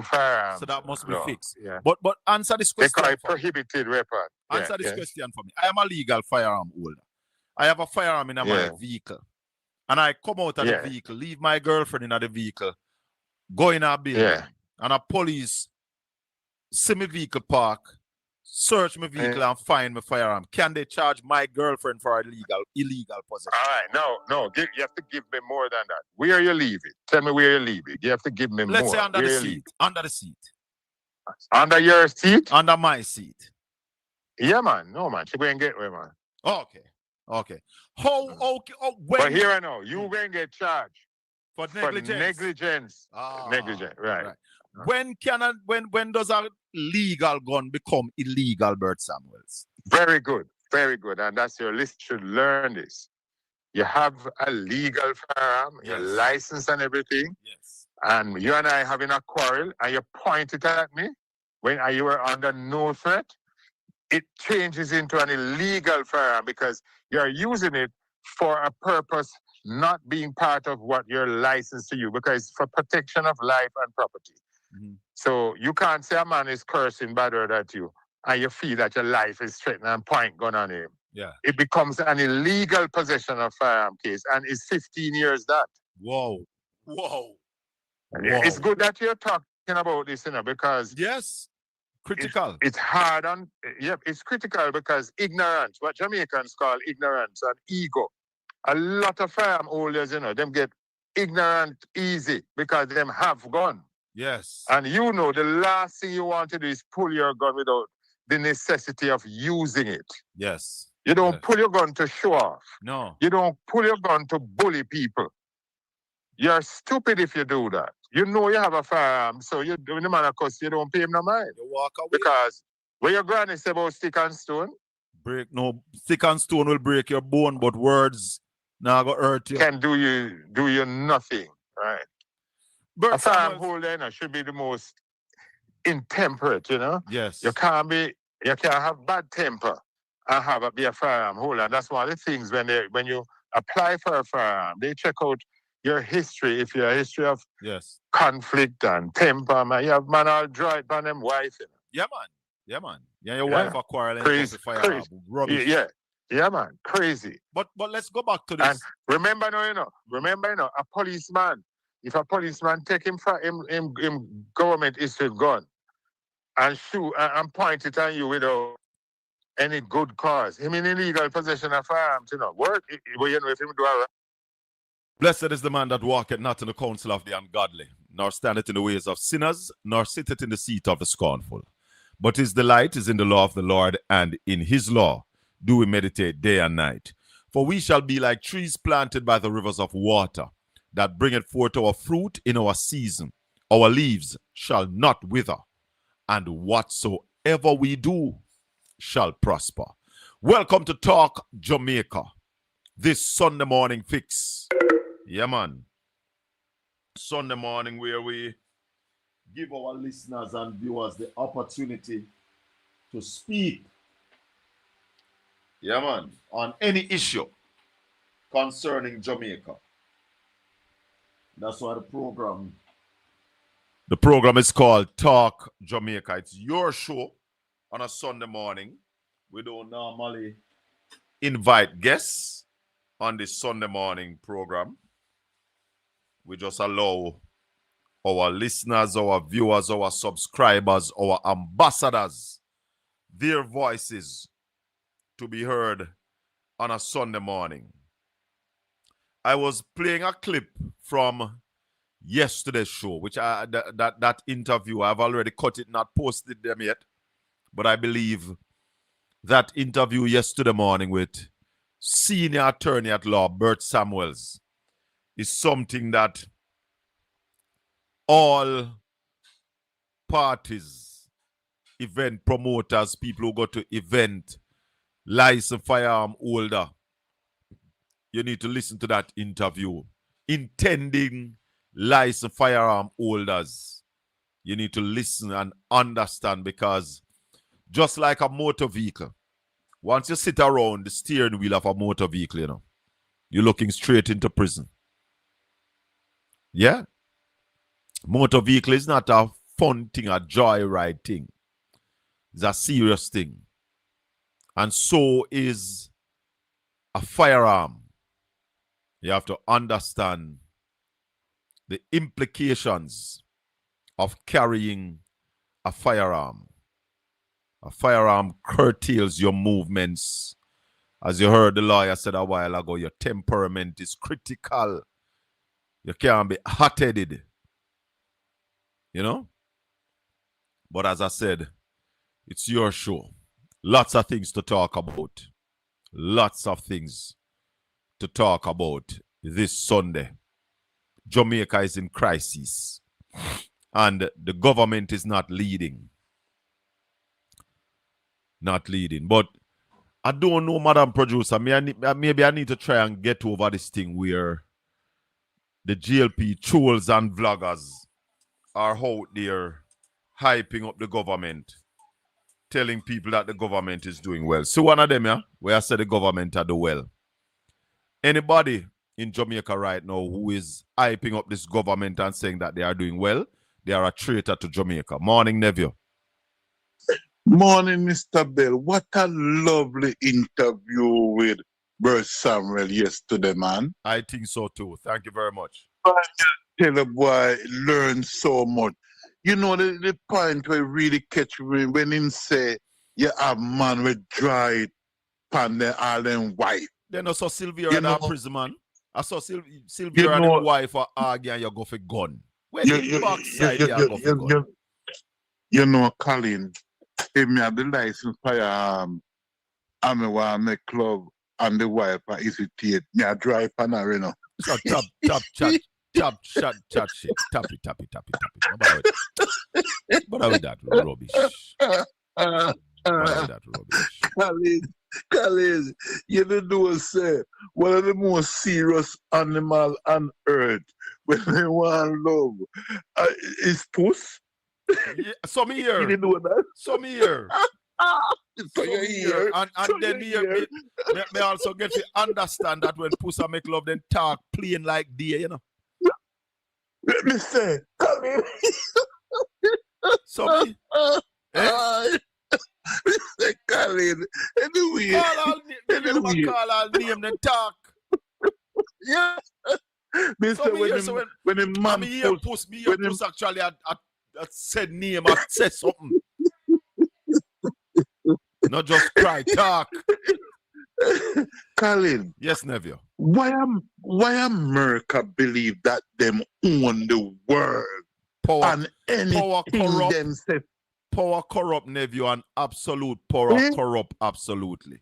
firearms. So that must be law. fixed. Yeah. But answer this They question. call it prohibited weapon. Answer Yeah, this yes. question for me. I am a legal firearm holder. I have a firearm in my vehicle. And I come out of the vehicle, leave my girlfriend in the vehicle, go in a building, and a police see my vehicle park, search my vehicle and find my firearm. Can they charge my girlfriend for illegal possession? All right, no. You have to give me more than that. Where you leave it? Tell me where you leave it. You have to give me more. Let's say under the seat. Under the seat. Under your seat? Under my seat. Yeah, man. No, man. She going to get away, man. Okay. When? But here I know. You going to get charged. For negligence. Negligence. Right. When does a legal gun become illegal, Bert Samuels? Very good. And that's your list. Should learn this. You have a legal firearm, your license and everything. Yes. And you and I having a quarrel, and you point it at me when you were under no threat. It changes into an illegal firearm because you're using it for a purpose not being part of what you're licensed to you, because for protection of life and property. Mm-hmm. So you can't say a man is cursing bad word at you and you feel that your life is threatened and point gun on him. Yeah. It becomes an illegal possession of firearm case, and it's 15 years that. Whoa. It's good that you're talking about this, because yes. Critical. It's hard on, it's critical because ignorance, what Jamaicans call ignorance and ego. A lot of firearm holders, them get ignorant easy because them have gun. Yes. And the last thing you want to do is pull your gun without the necessity of using it. Yes. You don't pull your gun to show off. No. You don't pull your gun to bully people. You're stupid if you do that. You know you have a firearm, so you do the man, of course, you don't pay him no mind. You walk away. Because when your granny say about stick and stone, stick and stone will break your bone, but words now go hurt you. Can do you nothing, right? Bert a firearm holder should be the most intemperate, Yes. You can't have bad temper and be a firearm holder. And that's one of the things when you apply for a firearm, they check out your history. If you're a history of conflict and temper, man, you have man all draw it on them wife. Yeah, man. Yeah, your wife are quarreling crazy, with the firearm. Rubbish. Yeah, man, crazy. But let's go back to this. And remember, a policeman. If a policeman take him for him government issued gun and shoot and point it on you without any good cause, him in illegal possession of firearms, work. If him do a Blessed is the man that walketh not in the counsel of the ungodly, nor standeth in the ways of sinners, nor sitteth in the seat of the scornful. But his delight is in the law of the Lord, and in his law do we meditate day and night. For we shall be like trees planted by the rivers of water, that bringeth forth our fruit in our season. Our leaves shall not wither, and whatsoever we do shall prosper. Welcome to Talk Jamaica, this Sunday morning fix. Yeah, man. Sunday morning where we give our listeners and viewers the opportunity to speak. Yeah, man. On any issue concerning Jamaica. That's why the program is called Talk Jamaica. It's your show on a Sunday morning. We don't normally invite guests on this Sunday morning program. We just allow our listeners, our viewers, our subscribers, our ambassadors, their voices to be heard on a Sunday morning. I was playing a clip from yesterday's show, which that interview, I've already cut it, not posted them yet, but I believe that interview yesterday morning with senior attorney at law, Bert Samuels, is something that all parties, event promoters, people who go to event, licensed firearm holder, you need to listen to that interview. Intending licensed firearm holders, you need to listen and understand, because just like a motor vehicle, once you sit around the steering wheel of a motor vehicle, you're looking straight into prison. Yeah. Motor vehicle is not a fun thing, a joyride thing. It's a serious thing. And so is a firearm. You have to understand the implications of carrying a firearm. A firearm curtails your movements. As you heard the lawyer said a while ago, your temperament is critical. You can't be hot-headed. You know? But as I said, it's your show. Lots of things to talk about. Lots of things to talk about this Sunday. Jamaica is in crisis. And the government is not leading. Not leading. But I don't know, Madam Producer. Maybe I need to try and get over this thing where the GLP trolls and vloggers are out there hyping up the government, telling people that the government is doing well. So one of them, yeah, where I said the government are doing well. Anybody in Jamaica right now who is hyping up this government and saying that they are doing well, they are a traitor to Jamaica. Morning, Neville. Morning, Mr. Bell. What a lovely interview with Bert Samuel yesterday, man. I think so too. Thank you very much. I tell the boy, learn so much. You know, the point where really catch me when him say, you have man with dry pan the all them wife. Then I saw Sylvia in that prison, man. I saw Sylvia and her wife are arguing and you go for gun. Where the backside you go for gun? You know, Colin, if me have the license firearm, and me want make club and the wife are hesitate, me a drive pan her, you know. So tap shit. Tap it. But with that rubbish. Colin, you don't know what say. One of the most serious animal on earth when they want love is puss. Yeah, some here. You didn't know that? Some here. So you're here. And then me also get to understand that when pussy make love, then talk plain like deer, you know. Let me say, Colin. So me. Colin, anyway. Call all name, then talk. Yeah. So when a man puss actually I said name, I said something. Not just cry, talk. Colin. Yes, Neville. Why America believe that them own the world? And anything them say. Power corrupt, Neville, and absolute power corrupt, absolutely.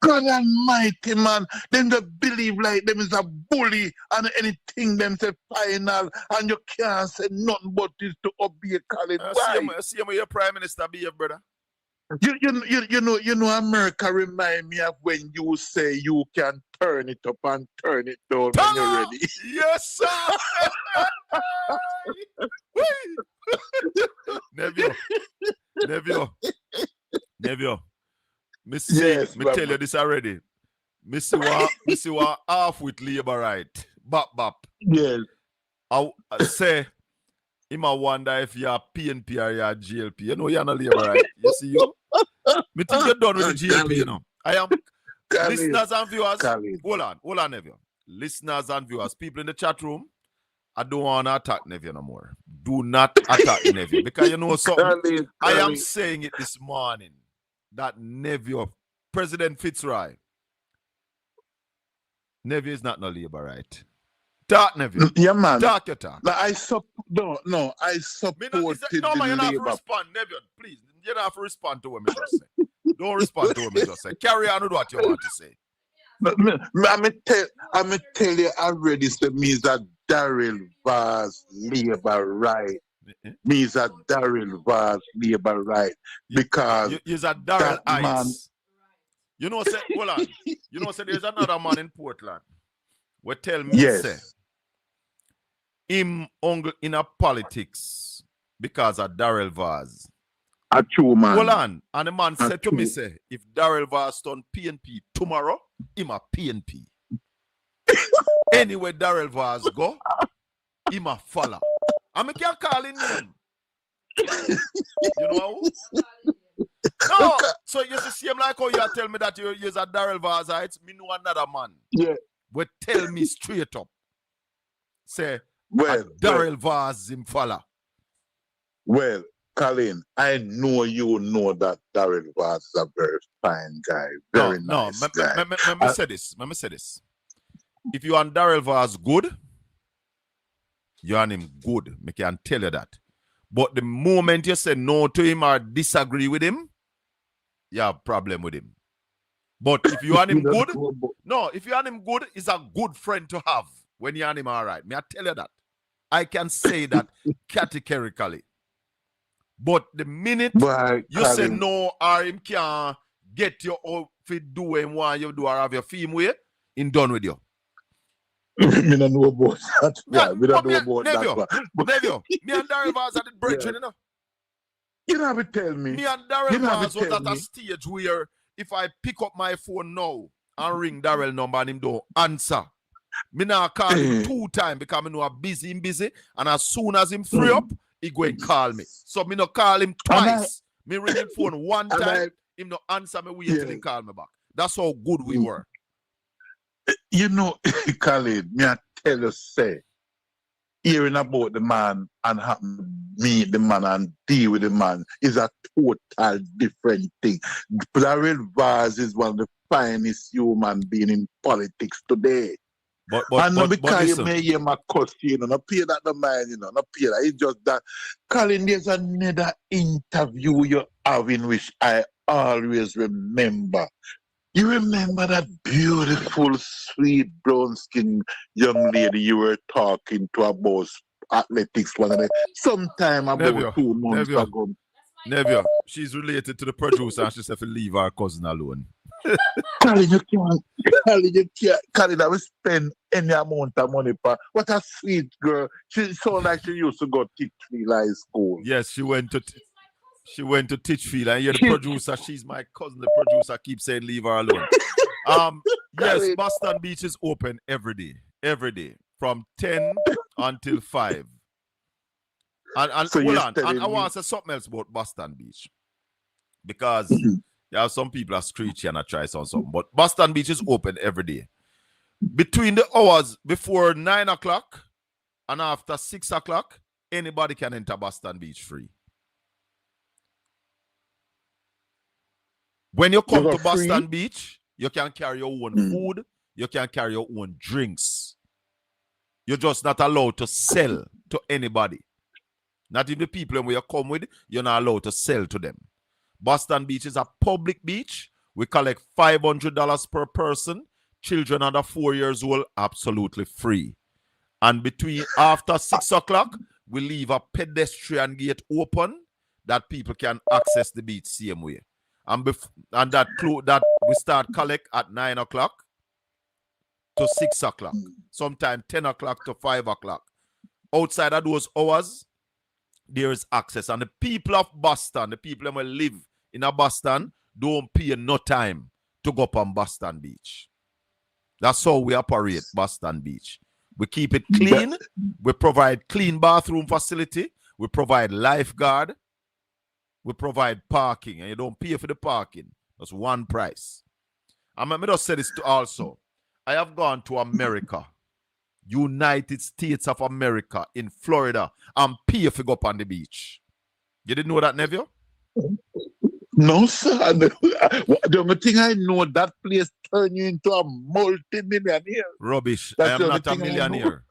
God almighty, man. Them just believe like them is a bully and anything them say final and you can't say nothing but this to obey Colin. See him with your prime minister behave, brother. You know America remind me of when you say you can turn it up and turn it down when you're ready. Yes, sir. Neville. Me tell you this already. Me see what half with labor right. Bap. Yes. I say him I wonder if you're PNP or you're GLP. You know you're not labor right. You see you? Me think you're done with the GLP, you know. I am listeners and viewers. Hold on, Neville. Listeners and viewers, people in the chat room, I don't want to attack Neville no more. Do not attack Neville. Because you know something. I am saying it this morning that Neville, President Fitzroy, Neville is not no labor right. Talk, Neville. Yeah, man. Talk your talk. I supported no, you're not to respond, Neville. Please, you don't have to respond to what me just say. Don't respond to what me just say. Carry on with what you want to say. I'm tell you already, so means that Daryl Vaz labor right. Means that Daryl Vaz labor right. Because you're a Daryl man. You know, say, hold on. You know, say there's another man in Portland. Will tell me, say, him in a politics because of Daryl Vaz. A true man. Hold on. And the man said to me, say, if Daryl Vaz done PNP tomorrow, him a PNP. Anyway, Daryl Vaz go, him a follow. And I can't call him name. You know? No. So you see him like how you tell me that you're a Daryl Vazite. Me know another man. Yeah. But tell me straight up. Say, Well, Daryl Vaz him follow. Well, Colin, I know you know that Daryl was a very fine guy, very nice guy. Let me say this. Let me say this. If you and Daryl Vaz good, you and him good. I can tell you that. But the moment you say no to him or disagree with him, you have a problem with him. But if you and him good, no, if you and him good, he's a good friend to have when you and him all right. May I tell you that? I can say that categorically. But the minute you say no, or him can't get you outfit, do him what you do, or have your theme way, in done with you. Me don't know about that. Yeah, me don't know about Neville, that. Neville, me and Daryl Vaz at the break, you know. You never tell me. Me and Daryl Vaz was at a stage where if I pick up my phone now and ring Daryl number and him don't answer, me now call him 2 times because I know I'm busy, and as soon as him free up, he go and call me. So me no call him twice. Me ring him phone 1 time, him no answer me, wait till he call me back. That's how good we were. You know, Khalid, me I tell you, say, hearing about the man and having to meet the man and deal with the man is a total different thing. Daryl Vaz is one of the finest human beings in politics today. But because you may hear my cuss, you know, not pay that the man, you know, not pay that. It's just that, Colin, there's another interview you have in which I always remember. You remember that beautiful, sweet, brown-skinned young lady you were talking to about athletics one day, sometime about 2 months ago? Neville, she's related to the producer and she said to leave her cousin alone. Colin, you can't. Colin, I will spend any amount of money for. What a sweet girl. She sounds like she used to go to Titchfield High School. Yes, she went to Titchfield, and you're the producer. She's my cousin. The producer keeps saying leave her alone. Yes, Boston Beach is open every day, from 10 until 5. And so hold on, and I want to say something else about Boston Beach, because there are some people are screechy and I try something. But Boston Beach is open every day. Between the hours before 9 o'clock and after 6 o'clock, anybody can enter Boston Beach free. When you come to Boston Beach, you can carry your own food, you can carry your own drinks. You're just not allowed to sell to anybody. Not even the people where you come with, you're not allowed to sell to them. Boston Beach is a public beach. We collect $500 per person. Children under 4 years old, absolutely free. And after 6 o'clock, we leave a pedestrian gate open that people can access the beach same way. And that we start collect at 9 o'clock to 6 o'clock. Sometimes 10 o'clock to 5 o'clock. Outside of those hours, there is access. And the people of Boston, the people who live in a Boston, don't pay no time to go up on Boston Beach. That's how we operate Boston Beach. We keep it clean. We provide clean bathroom facility. We provide lifeguard. We provide parking, and you don't pay for the parking. That's one price. I'm going to say this to also. I have gone to America, United States of America, in Florida, and pay for go up on the beach. You didn't know that, Neville? No, sir. The only thing I know, that place turned you into a multi-millionaire. Rubbish. I am not a millionaire.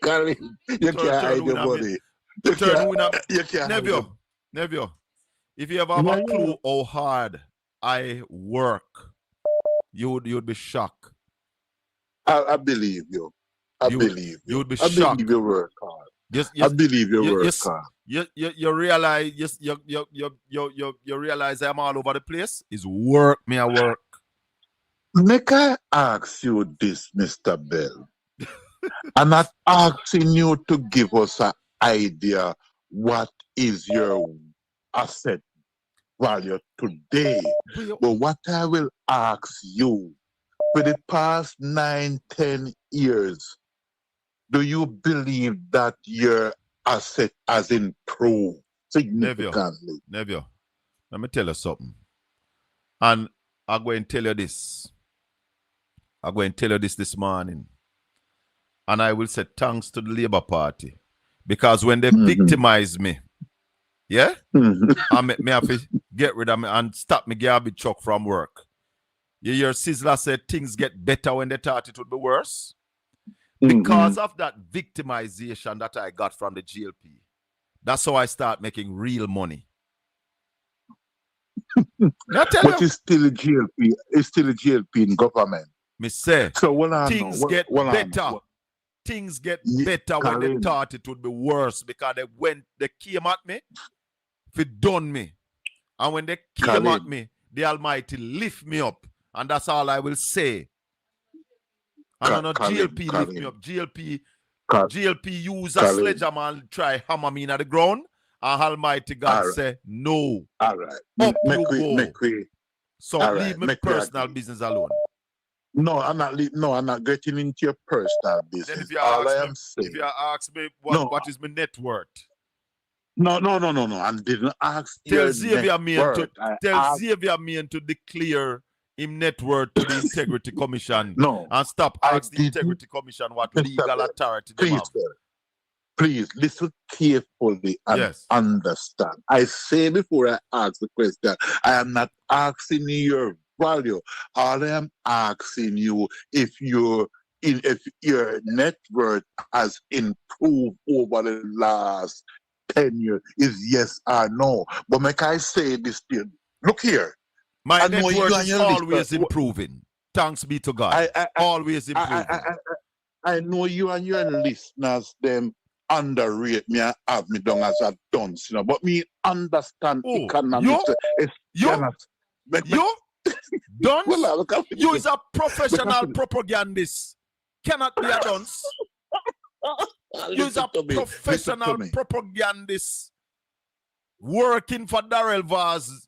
Colin, you can't hide your money. Neville, if you ever have a clue how hard I work, you'd be shocked. I believe you. I believe you. You'd be shocked. I believe you work hard. I believe you work hard. You realize you realize I'm all over the place. It's work, me I work. Make I ask you this, Mr. Bell? I'm not asking you to give us an idea what is your asset value today. But what I will ask you, for the past 9-10 years, do you believe that your asset has improved significantly? Neville, let me tell you something. And I'm going to tell you this. I'm going to tell you this morning. And I will say thanks to the Labour Party. Because when they victimize me, yeah, I may have to get rid of me and stop me garbage truck from work. You hear Sizzler said things get better when they thought it would be worse. Because of that victimization that I got from the GLP, that's how I start making real money. But it's still a GLP. It's still a GLP in government. Me say, so things get better. Things get better when they thought it would be worse because they came at me, they done me. And when they came at me, the Almighty lift me up. And that's all I will say. And GLP lift me up. GLP use a sledgehammer and try hammer me in the ground. And Almighty God say, no. All right. Up you go. So leave my personal business alone. No, I'm not getting into your personal business. Then if you ask me what is my net worth? No. I didn't ask Tell Xavier Main to declare him net worth to the Integrity Commission. No. And stop asking the Integrity Commission what legal authority they have. Please listen carefully and understand. I say before I ask the question, I am not asking you your value. All I am asking you if your net worth has improved over the last 10 years is yes or no. But make I say this to you. Look here. My net worth is always improving. Thanks be to God. Always improving. I know you and your listeners them underrate me and have me down as a dunce, but me understand economics. Dunce? You is a professional propagandist. Cannot be a dunce. You is a professional propagandist working for Darrell Vaz.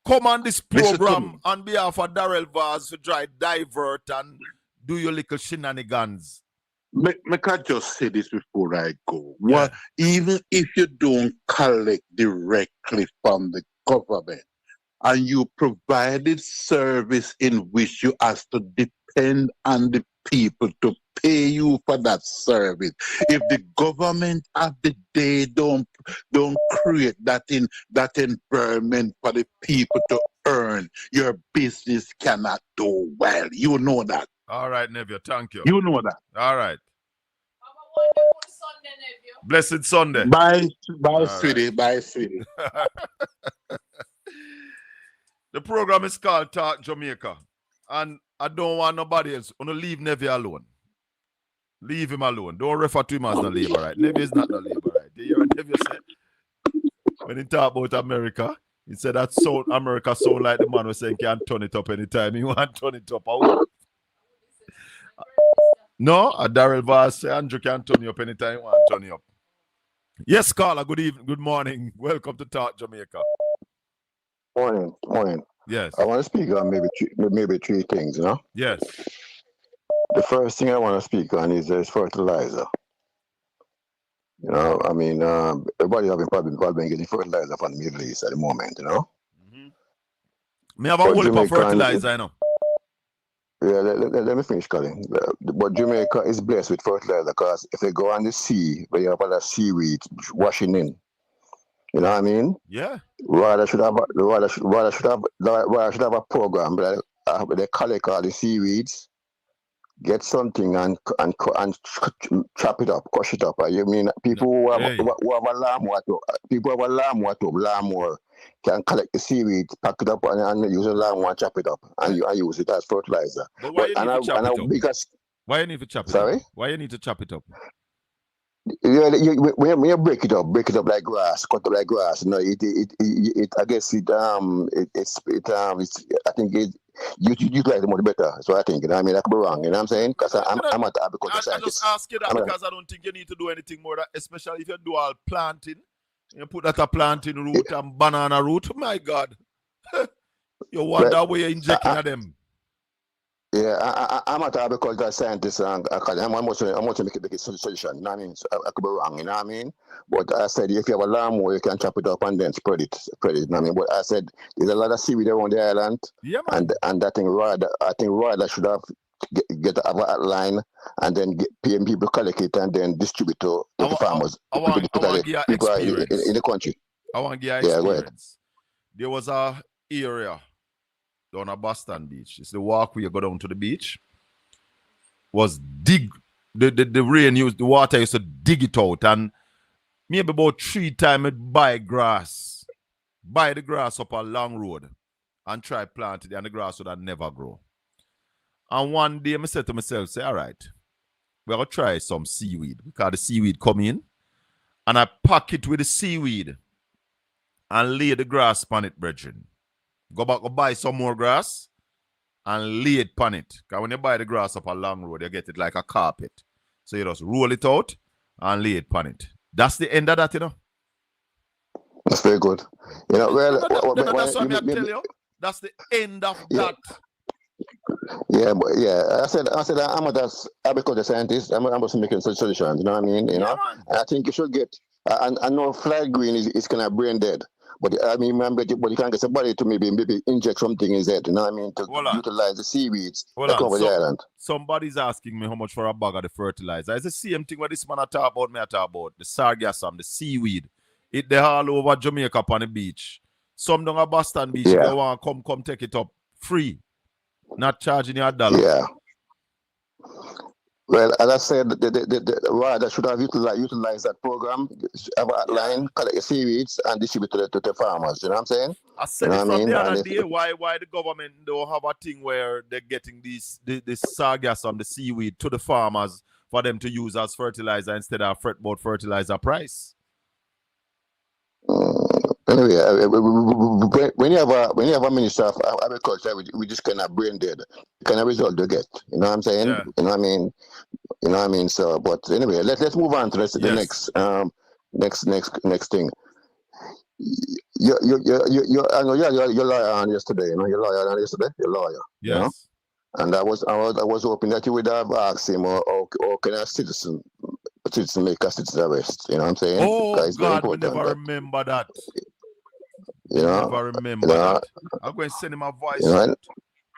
Come on this program on behalf of Darrell Vaz to try divert and do your little shenanigans. Make I just say this before I go. Well, even if you don't collect directly from the government and you provided service in which you have to depend on the people to pay you for that service, if the government of the day don't create that environment for the people to earn, your business cannot do well. You know that. All right, Neville, thank you. You know that. All right. Blessed Sunday. Bye, sweetie. Right. Bye, sweetie. The program is called Talk Jamaica. And I don't want nobody else. I'm going to leave Neville alone. Leave him alone. Don't refer to him as the labor right. Neville is not the labor right. You hear what Neville said? When he talk about America, he said that America sound like the man was saying can't turn it up anytime. He want to turn it up. No, Darrell Vaz say Andrew can turn you up anytime you want to turn you up. Yes, caller, good evening, good morning. Welcome to Talk Jamaica. Morning. Yes. I want to speak on maybe three things, Yes. The first thing I want to speak on is fertilizer. Everybody having problem getting fertilizer from the Middle East at the moment, Me have a whole heap of fertilizer, I know. Yeah, let me finish, Colin. But Jamaica is blessed with fertilizer because if you go on the sea, where you have other seaweed washing in, you know what I mean? Yeah. Rather should have a program where they collect all the seaweeds, get something and chop it up, crush it up. You mean people who have a lawnmower can collect the seaweed, pack it up and use a lawnmower, chop it up, and use it as fertilizer. But why you need to chop it up? Why you need to chop it up? Sorry? Why you need to chop it up? When you break it up like grass, cut up like grass. I guess you like the money better. So I think, I could be wrong. You know what I'm saying? Because I'm not a agriculture scientist. I just ask you that because I don't think you need to do anything more, especially if you do all planting. You put that a planting root and banana root. My God. You wonder where you're injecting at them. Yeah, I'm not an agricultural scientist, and I'm also make a solution. You know what I mean? So I could be wrong. You know what I mean? But I said if you have a lawnmower, you can chop it up and then spread it. You know what I mean? But I said there's a lot of seaweed around the island, Yeah, man. and that thing I think Royal should have get a line and then pay people collect it and then distribute to the farmers. I want to give you People experience. in the country. I want to give you Yeah, go ahead. experience. There was a area down at Boston Beach. It's the walk where you go down to the beach. Was dig the rain used the water used to dig it out, and maybe about 3 times it buy the grass up a long road and try plant it, and the grass would never grow. And one day I said to myself, say, all right, we're gonna try some seaweed because the seaweed come in, and I pack it with the seaweed and lay the grass on it, brethren. Go back and buy some more grass and lay it on it. Because when you buy the grass up a long road, you get it like a carpet. So you just roll it out and lay it on it. That's the end of that, you know. That's very good. You know, well, that's what I tell you. That's the end of that. Yeah, but yeah, I said I'm a agriculture scientist. I'm just making solutions. You know what I mean? You know, I think you should get. I know fly green is kind of brain dead, but I mean, remember, but you can get somebody to maybe inject something in it. You know what I mean? To utilize the seaweeds that cover the island. Somebody's asking me how much for a bag of the fertilizer. It's the same thing what this man I talk about. Me I talk about the sargassum, the seaweed. They're all over Jamaica on the beach. Some down at Boston Beach. Yeah. They want to come take it up free. Not charging you $1. Yeah. Well, as I said, the RIDA should have utilized that program, have a line, collect the seaweeds, and distribute to the farmers. You know what I'm saying? I said it from the other day. Why the government don't have a thing where they're getting this sargassum, the seaweed, to the farmers for them to use as fertilizer instead of fretboard fertilizer price? Anyway, when you have a minister of agriculture, we just kind of brain dead. Kind of result you get. You know what I'm saying? Yeah. You know what I mean? You know what I mean? So, but anyway, let's move on to the next thing. I know you're lawyer on yesterday. You know your lawyer on yesterday. Your lawyer. Yes. You know? And I was hoping that you would have asked him, or can a citizen make a citizen arrest? You know what I'm saying? Oh God, we never remember that. You know, never remember that. I'm going to send him a voice note.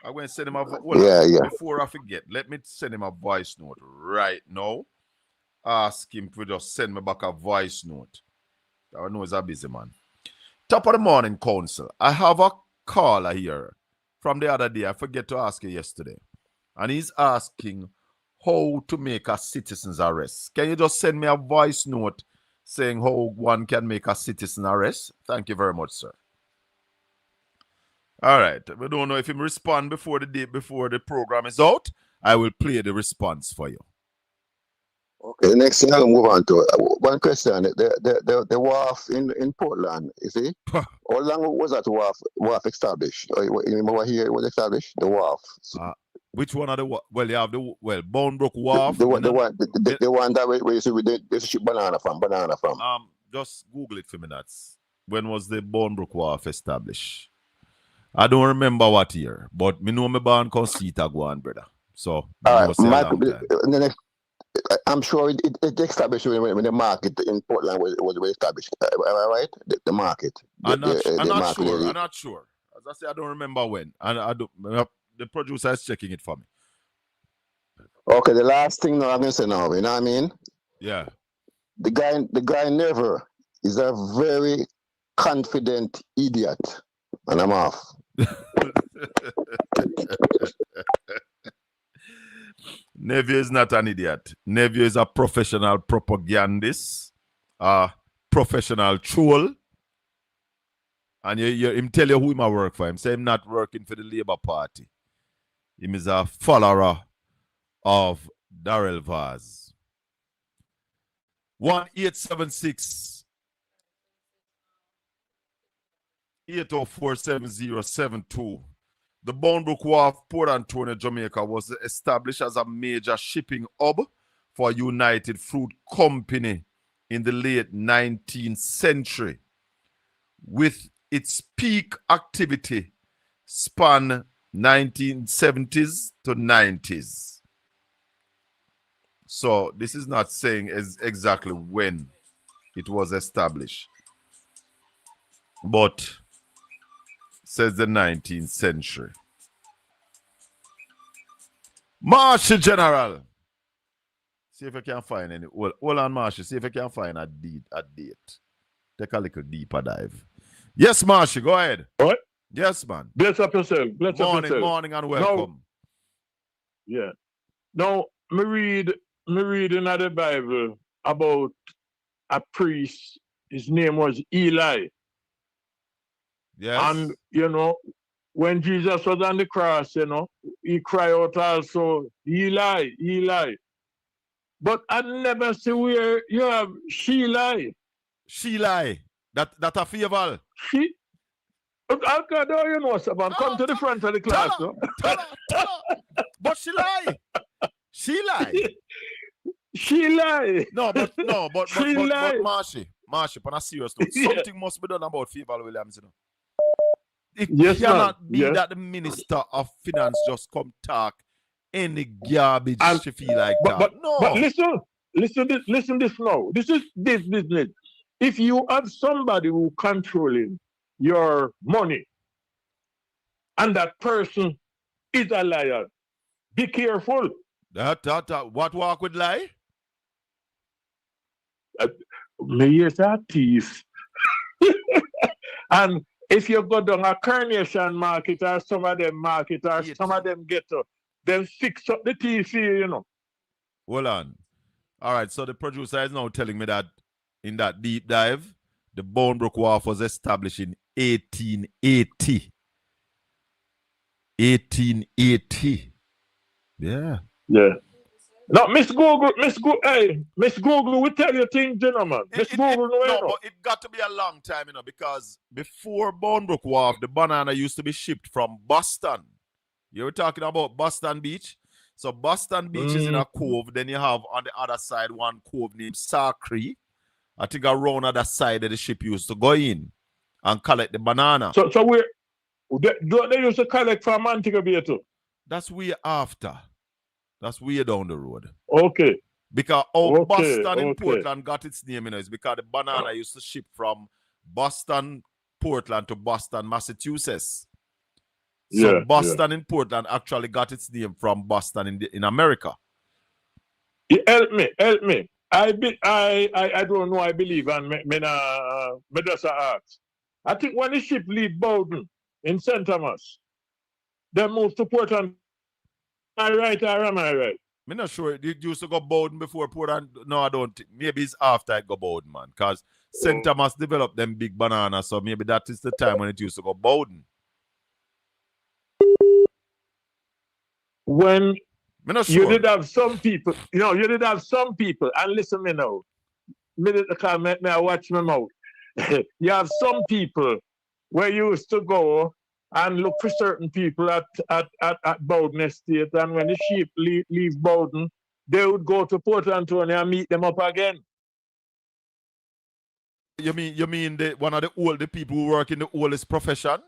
I'm going to send him a Before I forget, let me send him a voice note right now. Ask him to just send me back a voice note. I know he's a busy man. Top of the morning, council. I have a caller here from the other day. I forget to ask you yesterday. And he's asking how to make a citizen's arrest. Can you just send me a voice note saying how one can make a citizen arrest? Thank you very much, sir. All right. We don't know if he respond before the program is out. I will play the response for you. Okay, the next thing I'll move on to one question. The wharf in Portland, you see? How long was that wharf established? You remember here it was established? The wharf. Which one are the well? You have the Bonebrook Wharf. The one that where you ship banana from. Just Google it for me. That's when was the Bonebrook Wharf established? I don't remember what year, but me know me born Concita go on, brother. So I'm sure it established when the market in Portland was established. Am I right? The market. I'm not sure. As I say, I don't remember when. And the producer is checking it for me. Okay, the last thing now I'm gonna say now, you know what I mean? Yeah. The guy never is a very confident idiot. And I'm off. Neville is not an idiot. Neville is a professional propagandist, a professional troll. And him tell you who him I work for. Him say him not working for the Labour Party. Him is a follower of Darrell Vaz. 1-876 8047072. The Bonebrook Wharf, Port Antonio, Jamaica, was established as a major shipping hub for United Fruit Company in the late 19th century, with its peak activity span 1970s to 90s. So this is not saying exactly when it was established, but says the 19th century. Marshal General. See if you can find any. Hold on, Marshal. See if you can find a date. Take a little deeper dive. Yes, Marshal, go ahead. What? Yes, man. Bless up yourself. Bless up yourself. Morning and welcome. Yeah. Now, me read in the Bible about a priest. His name was Eli. Yes. And, you know, when Jesus was on the cross, you know, he cried out also, Eli, Eli. But I never see where you have Sheila. Sheila. That a favor. She. How you know, Saban? Come to the front of the class. Tell her. But she lie. She lie. She lie. But Marshy, on a serious note, Yeah. something must be done about Favor Williams, you know. It Yes, cannot man. be Yes. that the Minister of Finance just come talk any garbage And- she feel like But that. No. But listen this now. This is this business. If you have somebody who controlling your money, and that person is a liar, be careful. What walk with lie? Me is a thief. And if you go down a Carnation market or some of them market or Yes. some of them ghetto, then fix up the TV, you know. Hold on. All right, so the producer is now telling me that in that deep dive, the Bonebrook Wharf was established in 1880. 1880. Yeah. Yeah. No, Miss Google, we tell you things, you know, man. Miss Google, But it got to be a long time, you know, because before Bonebrook Wharf, the banana used to be shipped from Boston. You were talking about Boston Beach. So Boston Beach is in a cove. Then you have on the other side one cove named Sacre. I think around other side of the ship used to go in and collect the banana. So they used to collect from Antigua Bay too. That's way after. That's way down the road. Okay. Because Okay, Boston in okay. Portland got its name, you know, it's because the banana used to ship from Boston, Portland to Boston, Massachusetts. So Yeah, Boston in Portland actually got its name from Boston in America. Help me. I don't know. I believe and me just ask. I think when the ship leave Bowden in St. Thomas, they move to Portland. Am I right or am I right? I'm not sure. It used to go Bowden before Portland. No, I don't think. Maybe it's after it go Bowden, man. Because St. Thomas developed them big bananas, so maybe that is the time when it used to go Bowden. When I'm not sure. you did have some people, and listen me now. Me watch my mouth. You have some people where you used to go and look for certain people at Bowden Estate, and when the sheep leave Bowden, they would go to Port Antonio and meet them up again. You mean one of the older people who work in the oldest profession?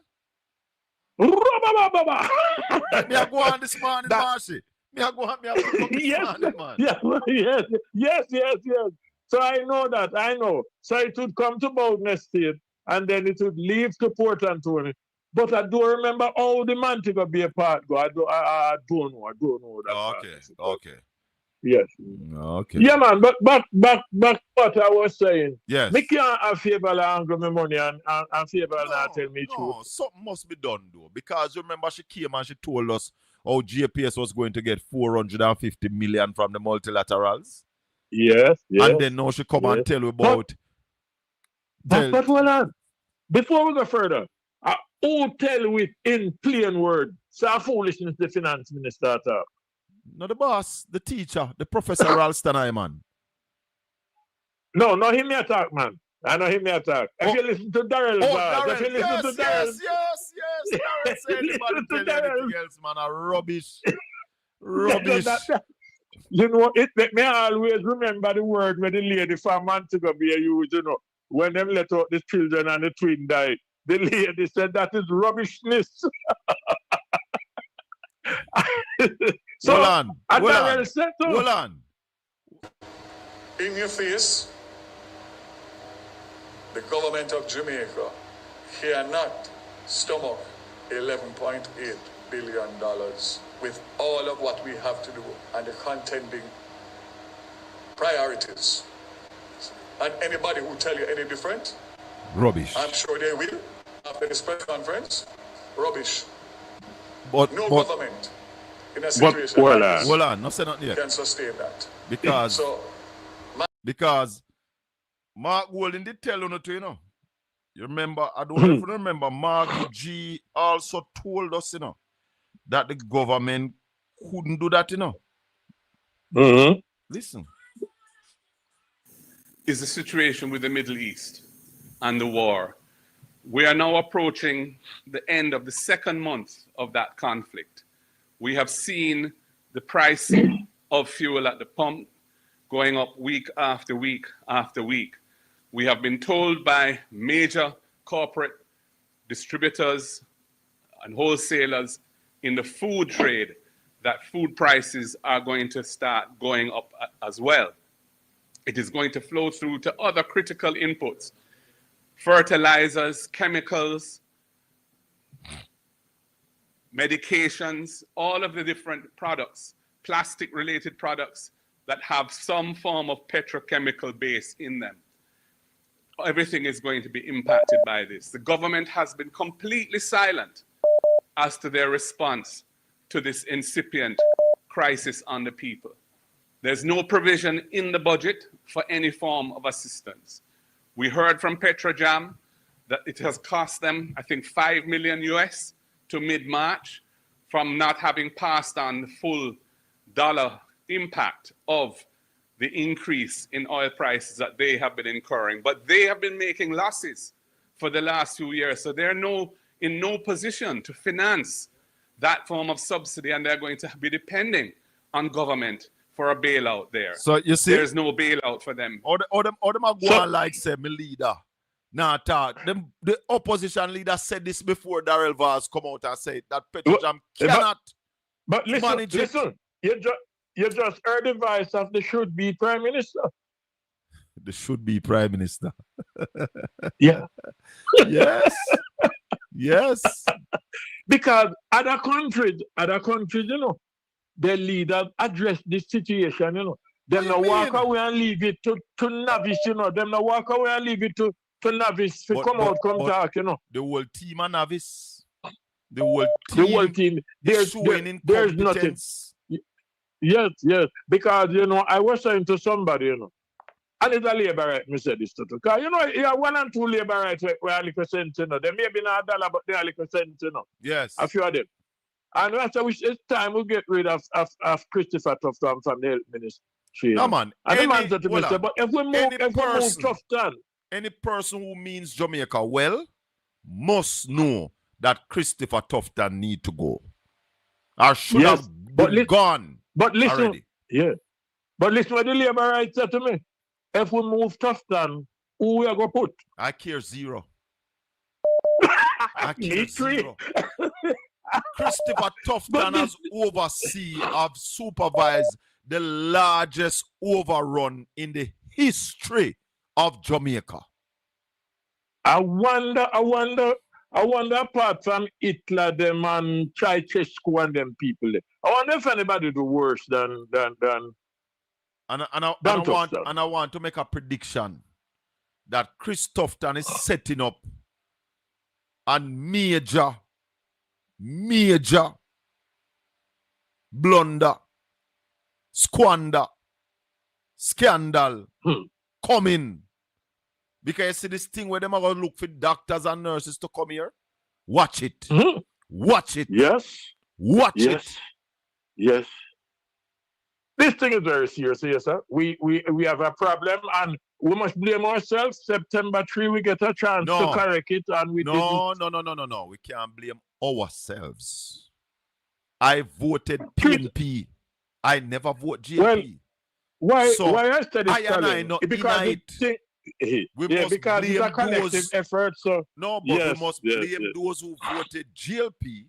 Me I go on this morning, Marcy. Me I go on this morning, man. Yes. So I know that. So it would come to Bowden Estate, and then it would leave to Port Antonio. But I don't remember how the Montego Bay part go. I don't know that. Okay. Yes. Okay. Yeah, man. But back what I was saying. Yes. Me can't have favor angle my money and favor not tell me truth. No, something must be done though. Because remember she came and she told us how JPS was going to get 450 million from the multilaterals. Yes. And then now she come and tell you about. But hold on. Before we go further, who tell with in plain word, so foolishness the finance minister talk. No, the boss, the teacher, the Professor Ralston, man. No, him me attack, man. I know him me attack. If you listen to Darrell, Darrell. if you listen to Darrell, Yes. Darrell say anybody tell you Darrell. anything else, man, are rubbish. You know, it make me always remember the word when the lady from Montego Bay used, you know, when them let out the children and the twin died. The lady said that is rubbishness. So, hold on. Hold on. In your face, the government of Jamaica cannot stomach $11.8 billion with all of what we have to do and the contending priorities. And anybody who tell you any different, Rubbish. I'm sure they will after this press conference. Rubbish. But No government in a situation hold like on. this hold on, no say nothing yet. can sustain that. Because So Mark Golden did tell you to, you know. You remember, I don't know if you remember, Mark G also told us, you know, that the government couldn't do that, you know. Mm-hmm. Listen. Is the situation with the Middle East and the war. We are now approaching the end of the second month of that conflict. We have seen the price of fuel at the pump going up week after week after week. We have been told by major corporate distributors and wholesalers in the food trade that food prices are going to start going up as well. It is going to flow through to other critical inputs, fertilizers, chemicals, medications, all of the different products, plastic-related products that have some form of petrochemical base in them. Everything is going to be impacted by this. The government has been completely silent as to their response to this incipient crisis on the people. There's no provision in the budget for any form of assistance. We heard from Petrojam that it has cost them, I think, $5 million US to mid-March from not having passed on the full dollar impact of the increase in oil prices that they have been incurring. But they have been making losses for the last few years. So they're in no position to finance that form of subsidy, and they're going to be depending on government for a bailout there. So you see, there's no bailout for them. Or them are going like say me leader. Nah, the opposition leader said this before Darrell Vaz come out and said that Petrojam cannot But listen, you just heard the voice of the should-be Prime Minister. The should-be Prime Minister. Yeah. Yes. Yes. Because other countries, you know, their leaders address this situation, you know. Them not walk away and leave it to novice, you know. Them not walk away and leave it to novice to come talk, you know. The whole team are novice. The whole team. There's nothing. Yes. Because, you know, I was saying to somebody, you know, and it's a labor right, me said this to you. Because, you know, you have 1 and 2 labor rights where a little cent, you know. They may be not $1, but they are a little cent, you know. Yes. A few of them. And that's why it's time we get rid of Christopher Tufton from the health ministry. No, man. And the man said to me, but if we move Tufton. Any person who means Jamaica well must know that Christopher Tufton need to go. Or should have gone. But listen, already. Yeah. But listen what the labor rights said to me. If we move Tufton, who we are going to put? I care zero. I care Me three. zero. Christopher Tufton has supervised the largest overrun in the history of Jamaica. I wonder apart from Hitler, them and Ceausescu and them people, I wonder if anybody do worse than I want to make a prediction that Chris Tufton is setting up a major blunder, squander, scandal coming. Because you see this thing where them are going to look for doctors and nurses to come here. Watch it. Watch it. Yes. Watch it. Yes. This thing is very serious, yes, sir. We have a problem and we must blame ourselves. September 3, we get a chance to correct it and we didn't. No. We can't blame ourselves. I voted PNP. I never vote GLP. Well, so why I said it's because because it's a collective effort. So we must blame those who voted GLP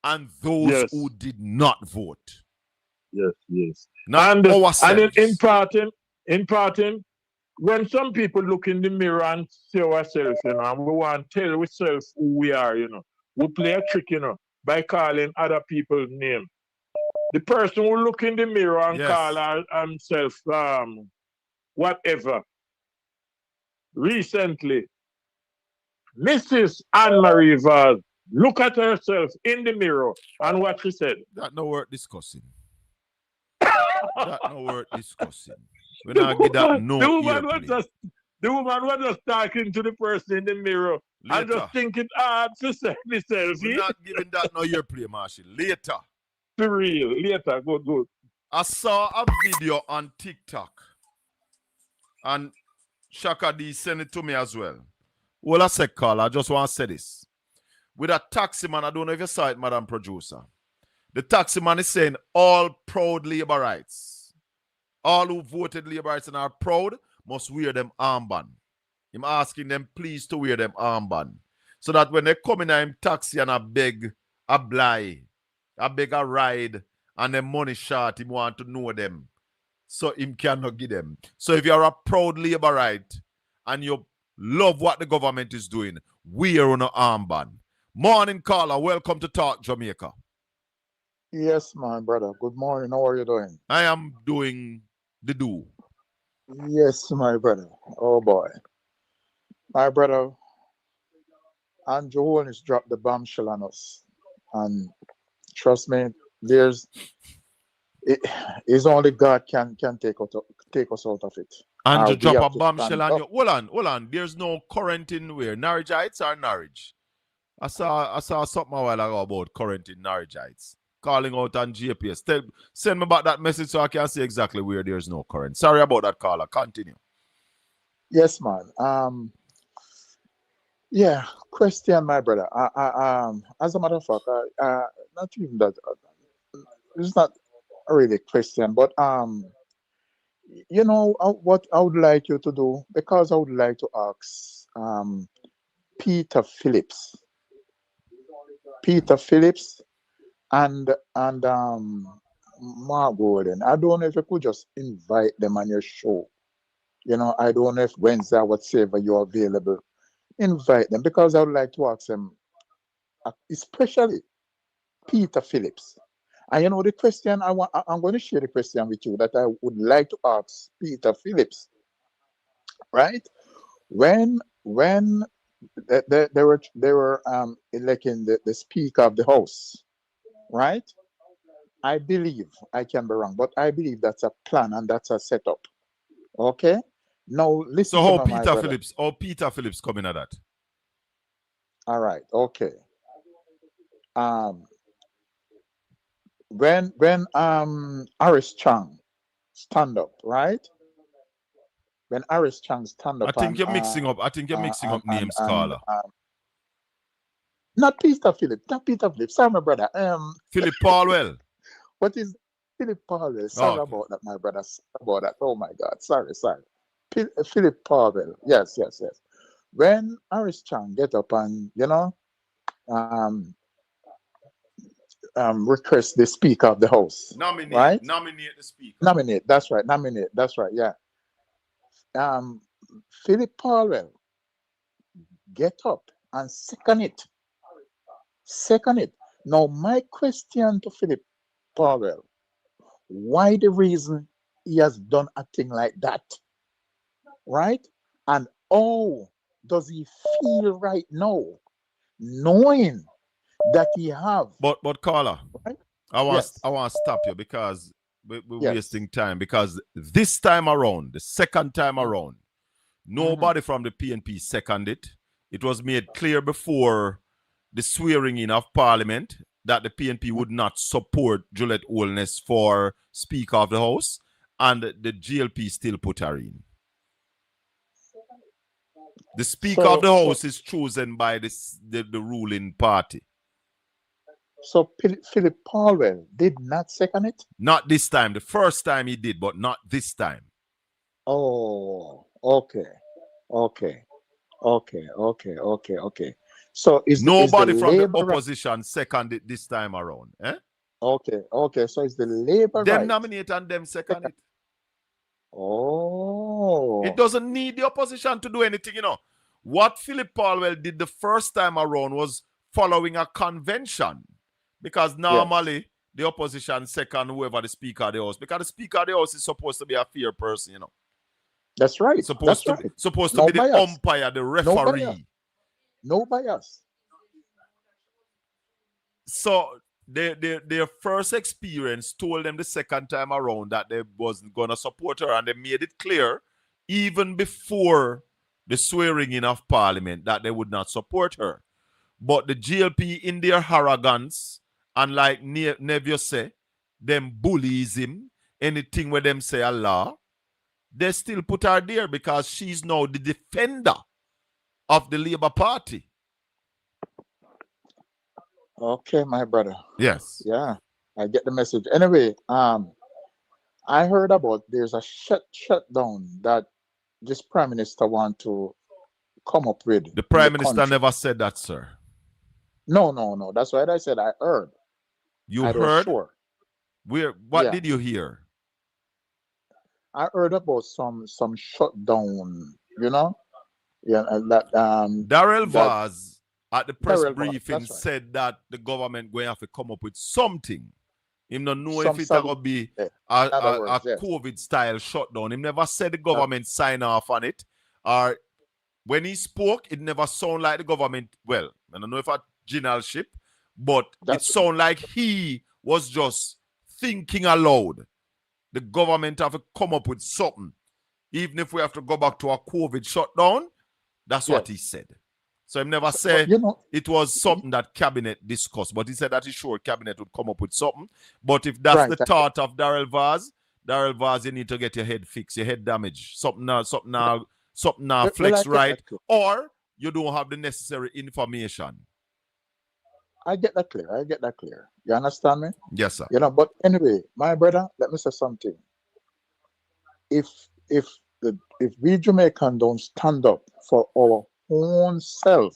and those Yes. who did not vote. Yes. Not And ourselves. in parting, when some people look in the mirror and see ourselves, and we want to tell ourselves who we are, we play a trick, by calling other people's name. The person who look in the mirror and call himself whatever. Recently, Mrs. Anne-Marie Val look at herself in the mirror and what she said. That no worth discussing. That no worth discussing. We're not give that no The woman was just talking to the person in the mirror and just thinking hard to say herself. We're not giving that no earplay, Marshall. Later. For real. Later. Good. I saw a video on TikTok. And Shaka D sent it to me as well. Well, I said, Carl, I just want to say this. With a taxi man, I don't know if you saw it, Madam Producer. The taxi man is saying all proud Labourites, all who voted Labourites and are proud, must wear them armband. I'm asking them please to wear them armband. So that when they come in a taxi and I beg a beg a ride, and the money short, him want to know them. So him cannot give them. So if you're a proud Labourite and you love what the government is doing, wear on an armband. Morning caller, welcome to Talk Jamaica. Yes, my brother. Good morning. How are you doing? I am doing the do. Yes, my brother. Oh boy. My brother, Andrew Holness dropped the bombshell on us. And trust me, it's only God can take us out of it. Andrew drop a bombshell on you. Hold on. There's no current in where? Norwich Heights or Norwich? I saw something a while ago about current in Norwich Heights. Calling out on GPS. Send me back that message so I can see exactly where there's no current. Sorry about that, caller. Continue. Yes, man. Yeah, question, my brother. As a matter of fact, not even that. It's not really a question, but what I would like you to do, because I would like to ask Peter Phillips and Mark Gordon. I don't know if you could just invite them on your show. I don't know if Wednesday or whatever you're available. Invite them, because I would like to ask them, especially Peter Phillips. And the question I'm going to share the question with you that I would like to ask Peter Phillips. Right? When they were electing the Speaker of the House, right? I believe, I can be wrong, but I believe that's a plan and that's a setup. Okay? Now listen So to how Peter Phillips coming at that? All right, okay. When Aris Chang stand up, right? When Aris Chang stand up, I think you're mixing up names, caller. Not Peter Phillips. Sorry, my brother. Philip Paulwell. What is Philip Paulwell? Sorry about that, my brother. Sorry about that. Oh my God. Sorry. Philip Paulwell. Yes. When Aris Chang get up and request the Speaker of the House. Nominate the Speaker. That's right. Yeah. Philip Paulwell get up and second it. Now my question to Philip Paulwell, why the reason he has done a thing like that, right? And how does he feel right now, knowing that he have? But caller, right? I want to stop you because we're wasting time. Because this time around, the second time around, nobody from the PNP seconded it. It was made clear before the swearing in of Parliament that the PNP would not support Juliet Holness for Speaker of the House, and the GLP still put her in. The Speaker of the House is chosen by the ruling party. So Philip Paulwell did not second it? Not this time. The first time he did, but not this time. Oh, okay. So is Nobody the from the Labour opposition seconded this time around. Eh? okay? So is the Labour Them right? nominate and them second it. Oh, It doesn't need the opposition to do anything, you know. What Philip Palwell did the first time around was following a convention. Because normally the opposition second whoever the Speaker of the House. Because the Speaker of the House is supposed to be a fair person, you know. that's right. Supposed to No be the bias. umpire, the No referee. bias. No bias. So their first experience told them the second time around that they wasn't gonna support her, and they made it clear even before the swearing in of Parliament that they would not support her. But the GLP in their arrogance, and like Neville say, them bullies him, anything where them say Allah, they still put her there because she's now the defender of the Labour Party. Okay, my brother. Yes. Yeah, I get the message. Anyway, I heard about there's a shutdown that this Prime Minister want to come up with. The Prime Minister never said that, sir. No. That's what I said. I heard. You I heard? sure. What did you hear? I heard about some shutdown, you know? Yeah, Darrell Vaz at the press Darrell Vaz, briefing that's right. said that the government going to have to come up with something. Him not know Some if it's going to be a yes. COVID-style shutdown. Him never said the government sign off on it. Or when he spoke, it never sounded like the government, well, I don't know if a generalship, but it sounded like he was just thinking aloud. The government have to come up with something. Even if we have to go back to a COVID shutdown, that's what he said. So he never said it was something that cabinet discussed, but he said that he's sure cabinet would come up with something. But if that's the thought of Darrell Vaz, you need to get your head fixed, your head damaged, something now flex right, or you don't have the necessary information. I get that clear. You understand me? Yes, sir. You know, but anyway, my brother, let me say something. If we Jamaican don't stand up for our own self,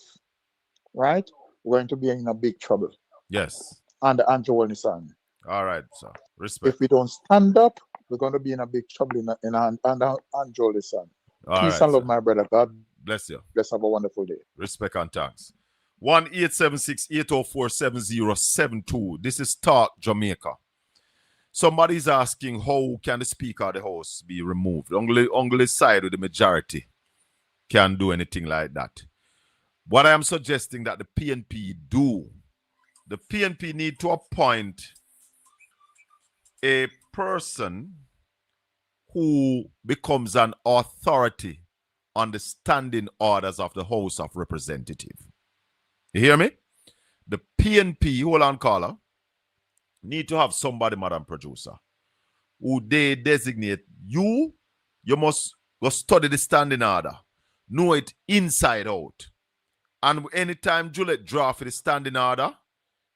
right, we're going to be in a big trouble. Yes. And Andrew Wilson. All right, sir. Respect. If we don't stand up, we're going to be in a big trouble in Andrew Wilson. Peace and love, my brother. God bless you. Let's have a wonderful day. Respect and thanks. 1-876-804-7072. This is Talk Jamaica. Somebody's asking how can the Speaker of the House be removed? Only side with the majority can do anything like that. What I am suggesting that the PNP do, the PNP need to appoint a person who becomes an authority on the standing orders of the House of Representatives. You hear me? The PNP, hold on, caller, need to have somebody, Madam Producer, who they designate. You must go study the standing order. Know it inside out. And anytime Juliet draft the standing order,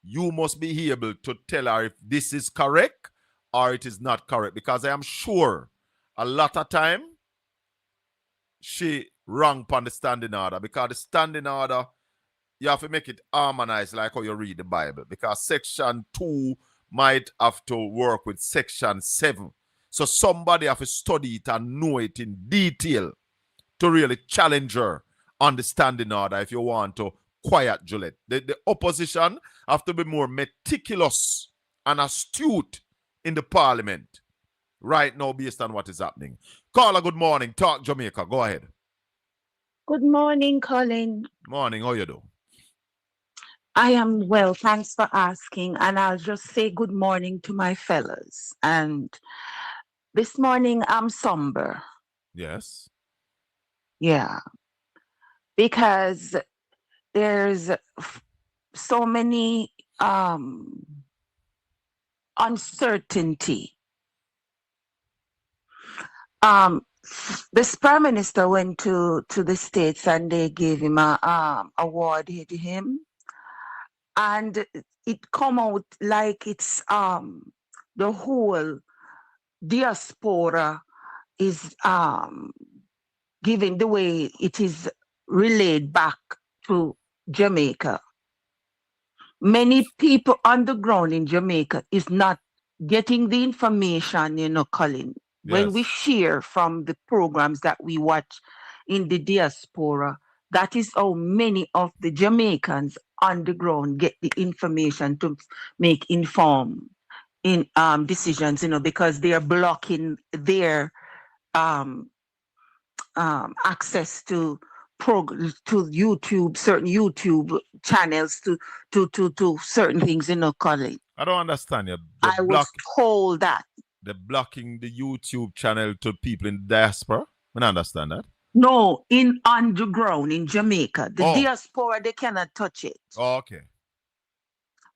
you must be able to tell her if this is correct or it is not correct. Because I am sure a lot of time she wrong on the standing order. Because the standing order, you have to make it harmonized like how you read the Bible. Because section 2 might have to work with section 7. So somebody have to study it and know it in detail to really challenge her on the standing order if you want to quiet Juliet. The opposition have to be more meticulous and astute in the parliament right now based on what is happening. Carla, good morning. Talk Jamaica. Go ahead. Good morning, Colin. Morning. How you do? I am well. Thanks for asking. And I'll just say good morning to my fellas. And this morning I'm somber. Yes. Yeah. Because there's so many uncertainty. This Prime Minister went to the States and they gave him a award to him. And it come out like it's the whole diaspora is given the way it is relayed back to Jamaica. Many people on the ground in Jamaica is not getting the information, Colin. When we Yes. share from the programs that we watch in the diaspora, that is how many of the Jamaicans on the ground get the information to make informed decisions, because they are blocking their um, access to YouTube, certain YouTube channels to certain things, Colin. I don't understand you. I was told that. They're blocking the YouTube channel to people in the diaspora. I don't understand that. No, in underground in Jamaica, the diaspora, they cannot touch it. Oh, okay.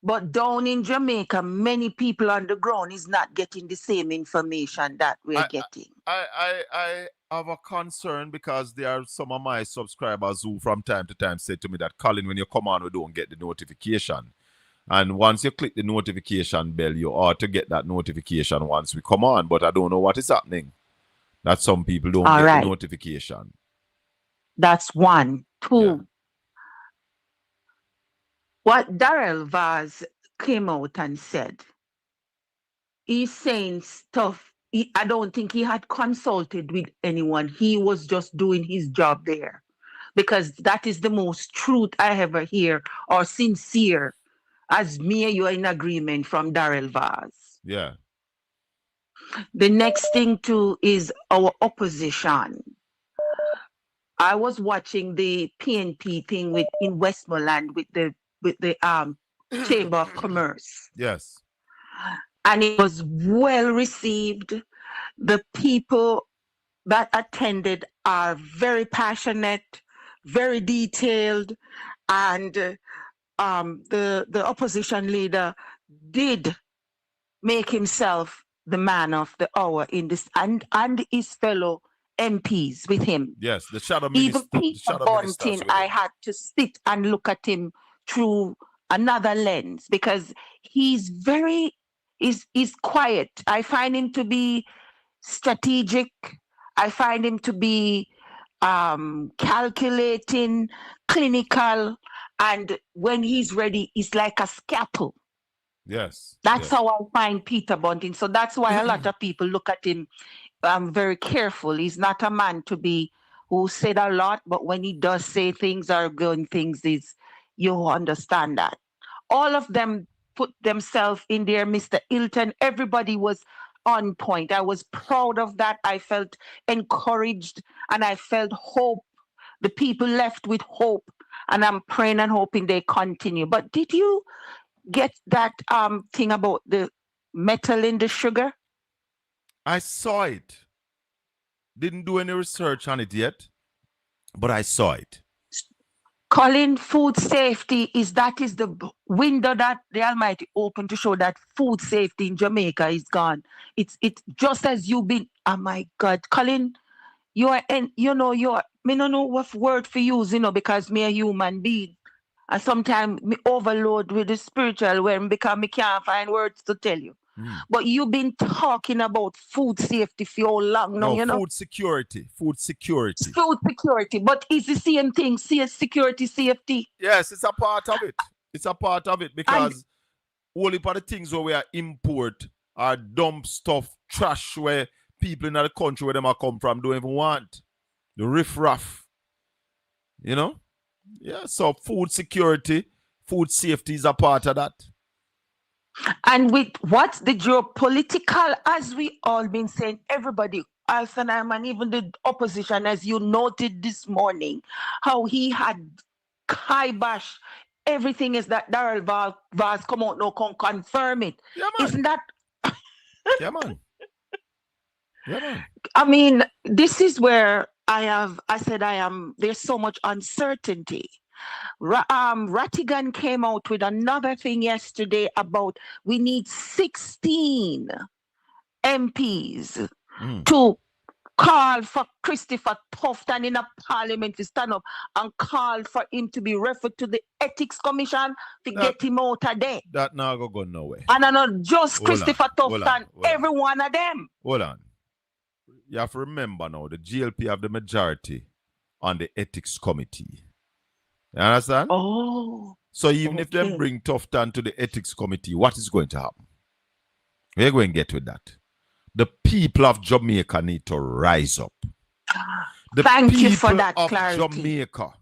But down in Jamaica, many people on the ground is not getting the same information that we're getting. I have a concern because there are some of my subscribers who from time to time say to me that, Colin, when you come on, we don't get the notification. And once you click the notification bell, you ought to get that notification once we come on. But I don't know what is happening. That some people don't get the notification. That's one. Two. What Darrell Vaz came out and said, he's saying stuff. I don't think he had consulted with anyone. He was just doing his job there, because that is the most truth I ever hear, or sincere, as me and you are in agreement from Darrell Vaz. Yeah. The next thing too is our opposition. I was watching the PNP thing in Westmoreland with the Chamber of Commerce. Yes. And it was well received. The people that attended are very passionate, very detailed, and the opposition leader did make himself the man of the hour in this, and his fellow MPs with him. Yes, the shadow minister. Even Peter Bunting, I had to sit and look at him through another lens, because he's quiet. I find him to be strategic. I find him to be calculating, clinical, and when he's ready, he's like a scalpel. Yes. That's how I find Peter Bunting. So that's why a lot of people look at him very careful. He's not a man to be who said a lot, but when he does say things or going things, you understand that. All of them put themselves in there. Mr. Hilton, everybody was on point. I was proud of that. I felt encouraged and I felt hope. The people left with hope, and I'm praying and hoping they continue. But did you get that thing about the metal in the sugar? I saw it. Didn't do any research on it yet, but I saw it. Colin, food safety is the window that the Almighty opened to show that food safety in Jamaica is gone. It's just as you've been. Oh my God, Colin, me don't know what word for use, because me a human being. And sometimes me overload with the spiritual realm because me can't find words to tell you. But you've been talking about food safety for how long now, Food security. Food security. Food security. But it's the same thing, security, safety. Yes, it's a part of it. It's a part of it, because only part of the things where we are import are dump stuff, trash where people in the country where them are come from don't even want. The riff-raff. Yeah, so food security, food safety is a part of that. And with what's the geopolitical, as we all been saying, everybody, Alf and even the opposition, as you noted this morning, how he had kibosh everything is that Darrell Vaz come out now, can confirm it. Yeah, man. Isn't that? Yeah, man. Yeah, man. I mean, this is where there's so much uncertainty. Rattigan came out with another thing yesterday about we need 16 MPs to call for Christopher Tufton in a parliament to stand up and call for him to be referred to the Ethics Commission to get him out of there. That now go nowhere. And not just Christopher Tufton, every one of them. Hold on. You have to remember now, the GLP have the majority on the Ethics Committee. You understand? Oh, So even if them okay. bring Tufton to the ethics committee, what is going to happen? We're going to get with that. The people of Jamaica need to rise up. The Thank you for people that of clarity. Jamaica,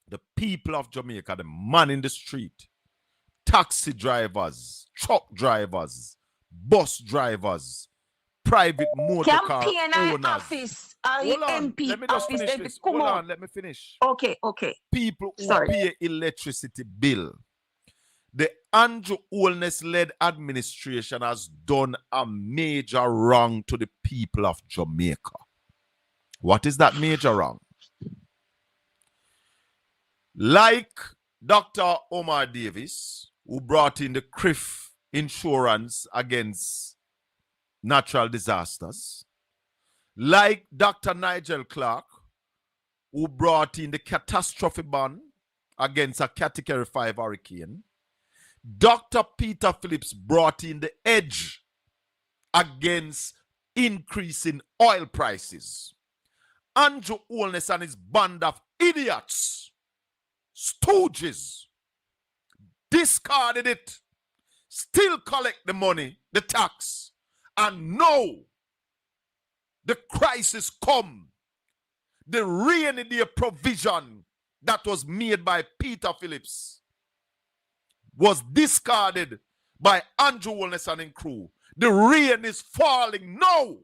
the people of Jamaica, the man in the street, taxi drivers, truck drivers, bus drivers, private motor car Campaign owners. office, Hold on, MP let me just office, finish they this. come Hold out. on, let me finish. Okay, okay. People who Sorry. pay electricity bill. The Andrew Holness-led administration has done a major wrong to the people of Jamaica. What is that major wrong? Like Dr. Omar Davis, who brought in the CRIF insurance against natural disasters, like Dr. Nigel Clark, who brought in the catastrophe bond against a Category 5 hurricane, Dr. Peter Phillips brought in the edge against increasing oil prices. Andrew Holness and his band of idiots, stooges, discarded it, still collect the money, the tax, and now the crisis come. The rainy day provision that was made by Peter Phillips was discarded by Andrew Holness and his crew. The rain is falling now.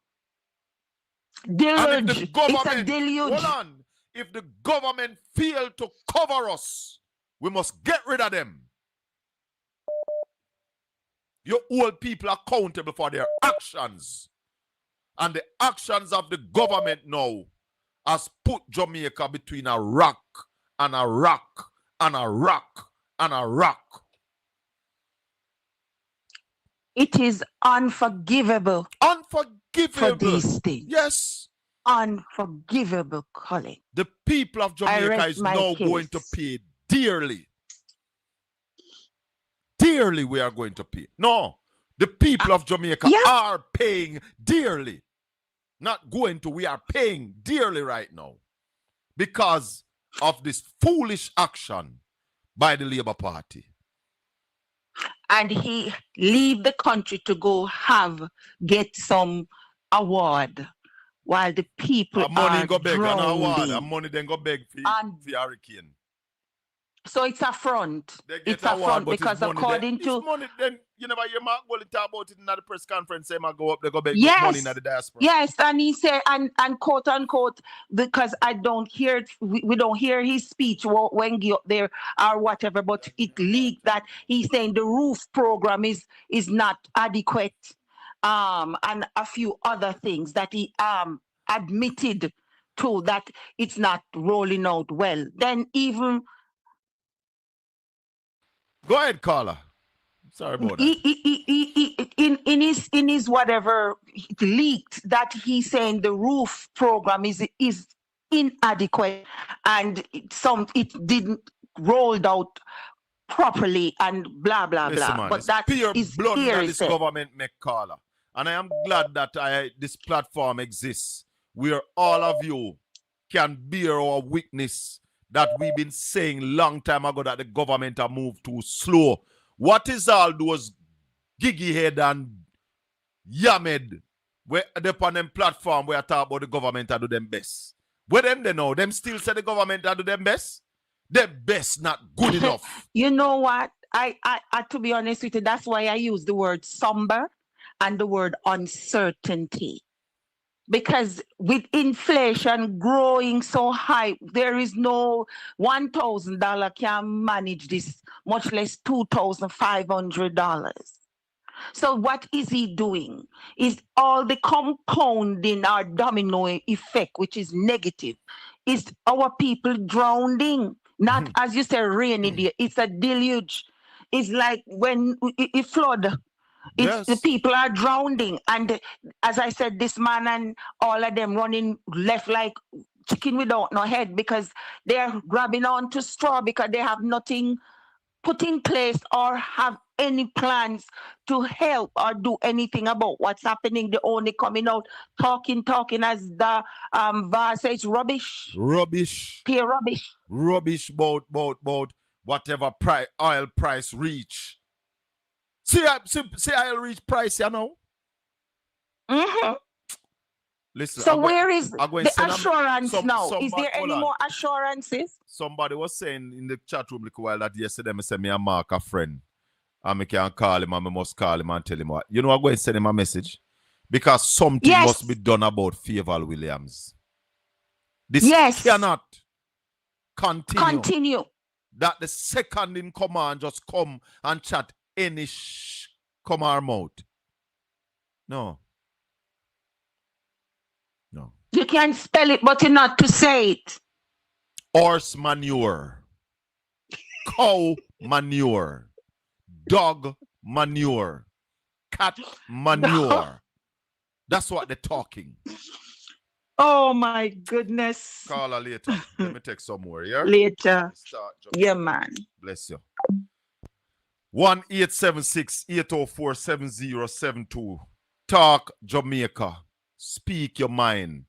And if the government, it's a deluge. hold on, if the government fail to cover us, we must get rid of them. You hold people accountable for their actions. And the actions of the government now has put Jamaica between a rock and a rock and a rock and a rock. It is unforgivable. For these things. Yes. Unforgivable, Colin. The people of Jamaica is now going to pay dearly. Dearly we are going to pay. No, the people of Jamaica are paying dearly. Not going to, we are paying dearly right now because of this foolish action by the Labour Party. And he leave the country to go get some award while the people money are go beg an award, drowning. and money then go beg for hurricane. So it's a front. It's a front because according to money, then you never hear Mark Gully talk about it in the press conference. Say, go up, they go beg money in the diaspora. Yes, and he said, and quote unquote, because I don't hear it, we don't hear his speech when he up there or whatever, but it leaked that he's saying the roof program is not adequate, and a few other things that he admitted to that it's not rolling out well. Then even go ahead, caller. Sorry about that. In his whatever, it leaked that he's saying the roof program is inadequate and it didn't rolled out properly and blah blah Listen, blah. man, but that pure is blood that this hearsay. government make, caller. And I am glad that this platform exists where all of you can bear our witness that we've been saying long time ago that the government are moved too slow. What is all those giggy head and yamed where they on them platform where I talk about the government to do them best? Where them they know? Them still say the government to do them best? Them best not good enough. You know what? I to be honest with you, that's why I use the word somber and the word uncertainty. Because with inflation growing so high, there is no $1,000 can manage this, much less $2,500. So what is he doing? Is all the compounding or domino effect, which is negative, is our people drowning. Not, as you say, rainy day. It's a deluge. It's like when it flood. The people are drowning. And as I said, this man and all of them running left like chicken without no head because they're grabbing on to straw because they have nothing put in place or have any plans to help or do anything about what's happening. They're only coming out talking as the VAR says rubbish. Rubbish. Pure rubbish. Rubbish about whatever oil price reach. See oil reach price, you know? Mm-hmm. Listen, so where is the assurance now? Is there any more assurances? Somebody was saying in the chat room a while that yesterday, I said me and Mark a friend. And I can call him and I must call him and tell him what. You know, I'm going to send him a message. Because something must be done about Favour Williams. This cannot continue. That the second in command just come and chat any come our mouth. No. You can spell it, but you're not to say it. Horse manure. Cow manure. Dog manure. Cat manure. That's what they're talking. Oh my goodness. Call her later. Let me take some more, yeah? Later. Yeah, man. Bless you. 1-876-804-7072. Talk Jamaica. Speak your mind.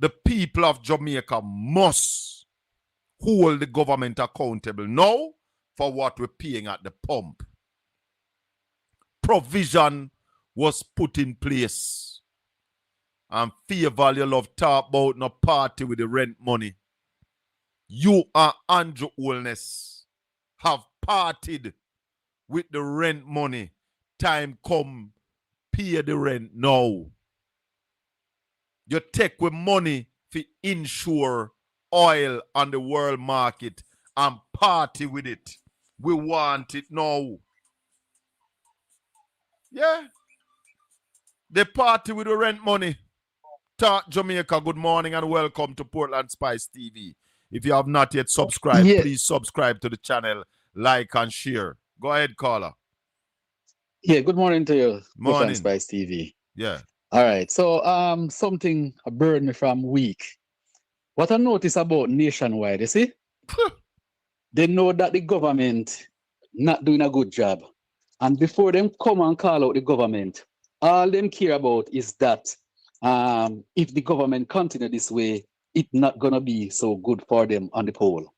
The people of Jamaica must hold the government accountable now for what we're paying at the pump. Provision was put in place. And Favour, you love talk about no party with the rent money. You and Andrew Holness have partied with the rent money. Time come, pay the rent now. You take with money to insure oil on the world market and party with it. We want it now. Yeah. They party with the rent money. Talk Jamaica, good morning and welcome to Portland Spice TV. If you have not yet subscribed, please subscribe to the channel, like and share. Go ahead, caller. Yeah, good morning to you, Morning. Portland Spice TV. Yeah. All right, so something burned me from week. What I notice about Nationwide, you see? They know that the government not doing a good job. And before them come and call out the government, all them care about is that if the government continue this way, it's not going to be so good for them on the poll.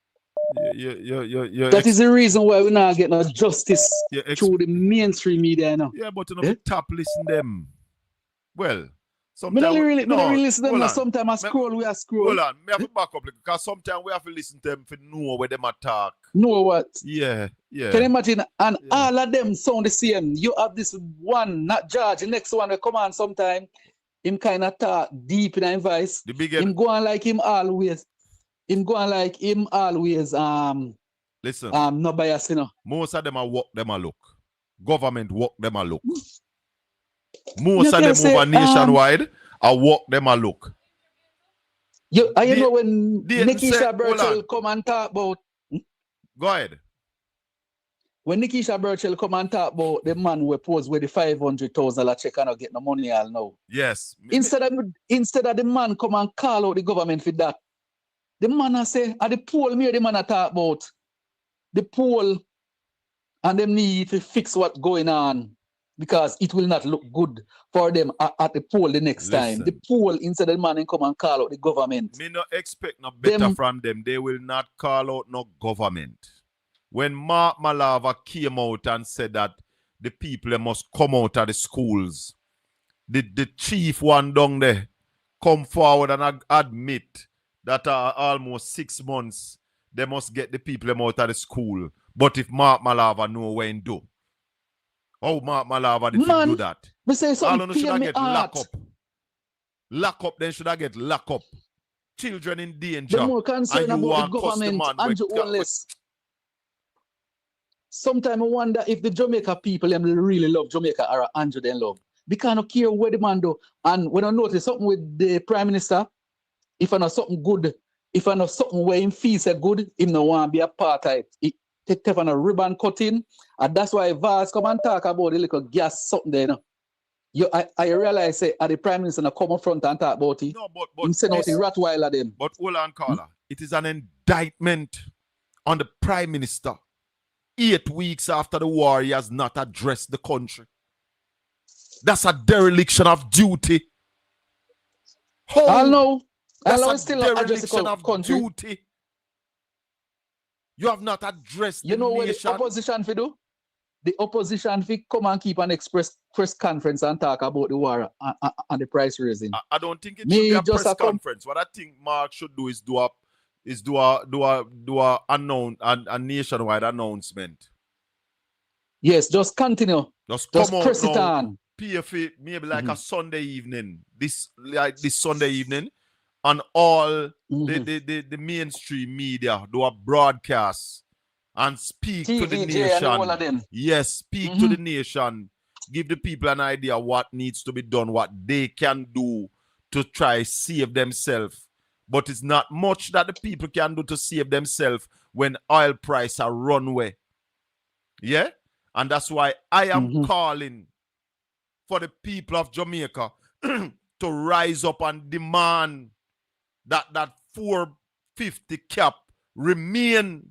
That is the reason why we not get no justice through the mainstream media now. Yeah, but you know, top listen them. Well, sometimes I really listen to them. Sometimes I scroll, we are scroll. Hold on, me have to back up because sometimes we have to listen to them to know where them attack. Know what? Yeah. Can you imagine? And all of them sound the same. You have this one, not George. The next one will come on sometime. Him kind of talk deep in his voice. Him go on like him always. Listen. No bias, you know. Most of them are walk them a look. Government walk them a look. Most of them over Nationwide are walk them a look. You know when Nikisha Burchell come and talk about. Go ahead. When Nikisha Burchell come and talk about the man who posed with the $500,000 check and not get no money all now. Yes. Instead of the man come and call out the government for that, the man I say, at the poll, me the man I talk about the poll and them need to fix what's going on because it will not look good for them at the poll the next time. The poll, instead of the man come and call out the government. Me not expect no better from them. They will not call out no government. When Mark Malava came out and said that the people must come out of the schools, the chief one down there come forward and admit that almost 6 months they must get the people out of the school. But if Mark Malava know when do, how Mark Malava did do that? We say something. All of them should have get lock up. Lock up, then should have get lock up. Children in danger. The more concerned about the government and your own less. Sometimes I wonder if the Jamaica people them really love Jamaica or Andrew they love. Because I don't care what the man do. And when I notice something with the Prime Minister, if I know something good, if I know something where him feels good, him no want to be a part of it. He take on a ribbon cutting. And that's why Vaz come and talk about the little gas something there. I realize say the Prime Minister not come up front and talk about it. No, but him send out the Rottweiler them. But hold on, caller. It is an indictment on the Prime Minister. 8 weeks after the war, he has not addressed the country. That's a dereliction of duty. I know. That's I a still address dereliction the of country. duty. You have not addressed You the know what nation. the opposition fi do? The opposition fi come and keep an express press conference and talk about the war and the price raising. I don't think it should be a press conference. What I think Mark should do is do a nationwide announcement. Yes, just continue. Just come out press it now. on. PFA maybe like a Sunday evening. This Sunday evening, and all the mainstream media do a broadcast and speak to the nation. And all of them. Yes, speak to the nation. Give the people an idea what needs to be done, what they can do to try save themselves. But it's not much that the people can do to save themselves when oil price are runway. Yeah? And that's why I am calling for the people of Jamaica to rise up and demand that 450 cap remain.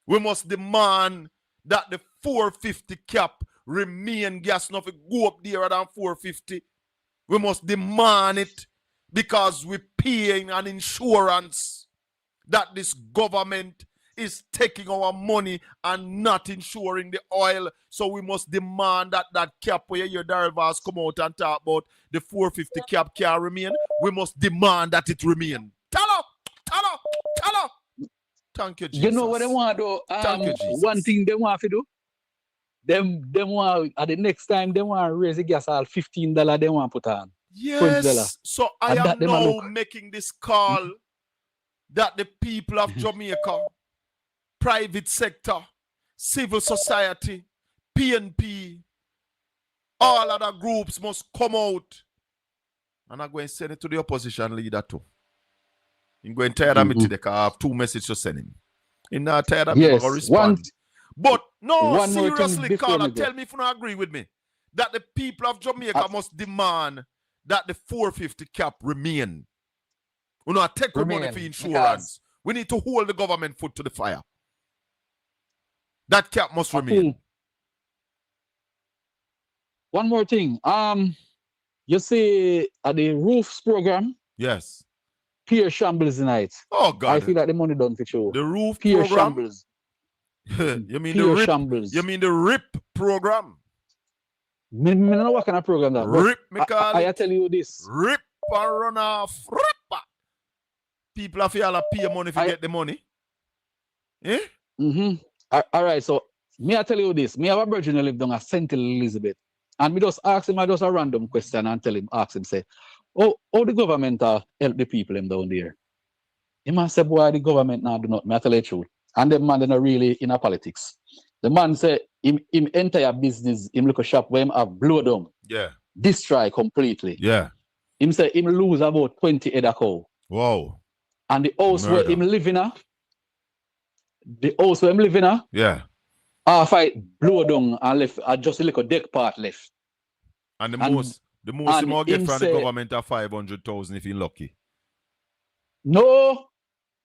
We must demand that the 450 cap remain. Gas not go up there than 450. We must demand it because we're paying an insurance that this government is taking our money and not insuring the oil. So we must demand that cap where your drivers come out and talk about the 450 cap can remain. We must demand that it remain. Tell her. Thank you, Jesus. You know what they want to do? Thank you, Jesus. One thing they want to do, them want at the next time they want to raise the gas all $15 they want to put on. Yes. $20. So I am now making this call that the people of Jamaica, private sector, civil society, PNP, all other groups must come out. And I'm going to send it to the opposition leader too. I'm going to tell him today because I have 2 messages to send him. I'm not tired of him, going to respond. But no, seriously, Carla, tell me if you don't agree with me. That the people of Jamaica must demand that the 450 cap remain. We not take our money for insurance. We need to hold the government foot to the fire. That cap must remain. One more thing. You see at the roofs program. Yes. Peer shambles tonight. Oh God. I feel like the money done for sure. The roof peer program? Shambles. You mean peer the RIP? Shambles. You mean the RIP program? I don't know what kind of program that. RIP, I tell you this. RIP and run off. RIP. People have to pay money if you get the money. Eh? All right, so me I tell you this. Me have a virgin who live down at St. Elizabeth. And me just ask him just a random question and ask him, say, how the government help the people down there? He must say, boy, the government now do not. Me I tell you the truth. And the man is not really in a politics. The man say him entire business, him look a shop where him have blow down. Yeah. Destroy completely. Yeah. Him say him lose about 20 head of cow. Wow. And the house where him living at, yeah. Half I blow down and left just a little deck part left. And the most him get from the government are 500,000 if he's lucky. No.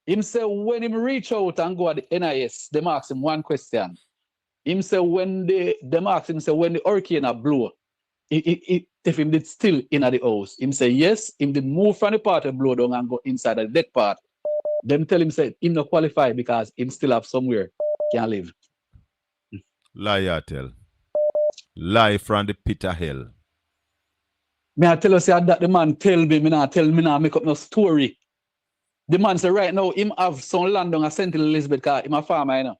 Him say when him reach out and go at the NIS, they ask him one question. Him say when they ask him say when the hurricane a blow, if him did still in at the house. Him say yes, him did move from the part of blow down and go inside the deck part. Them tell him say him not qualify because him still have somewhere can live. Lie I tell. Lie from the pit of hell. Me I tell you say that the man tell me now make up no story. The man say right now him have some land on a St. Elizabeth because him a farmer, you know.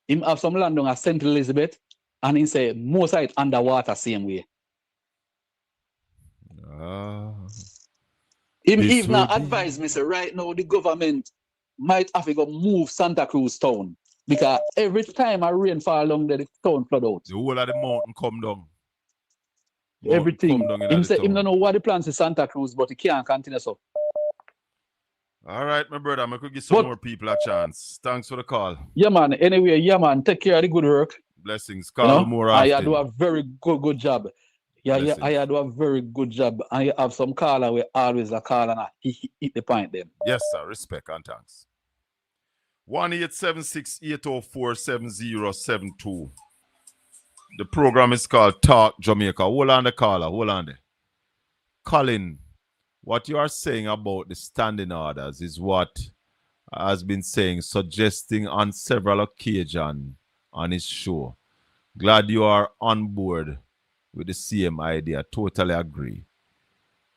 Him have some land on a St. Elizabeth and he say most of it underwater same way. Him even advise me say right now the government might have to go move Santa Cruz town because every time a rain fall along there, the town flood out. The whole of the mountain come down. Everything. Him say him don't know what the plans is Santa Cruz, but he can't continue so. All right, my brother. I could give some more people a chance. Thanks for the call. Yeah, man. Anyway, yeah, man. Take care of the good work. Blessings. Call more often. I do a very good job. Yeah, I do a very good job. And you have some caller where always a call and he hit the point then. Yes, sir. Respect and thanks. 1-876-804-7072. The program is called Talk Jamaica. Hold on the caller. Hold on there. Colin, what you are saying about the standing orders is what has been saying, suggesting on several occasions on his show. Glad you are on board with the same idea. Totally agree.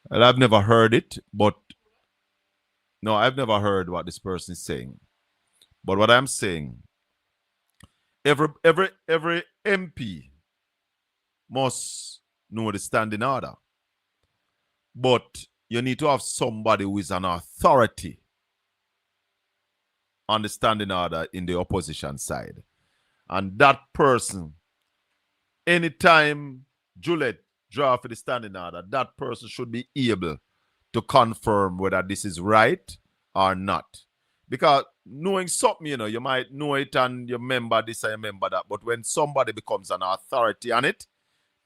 Well, I've never heard it, but no, I've never heard what this person is saying. But what I'm saying, every MP must know the standing order. But you need to have somebody who is an authority on the standing order in the opposition side. And that person, anytime Juliet draw for the standing order, that person should be able to confirm whether this is right or not. Because knowing something, you might know it and you remember this and you remember that. But when somebody becomes an authority on it,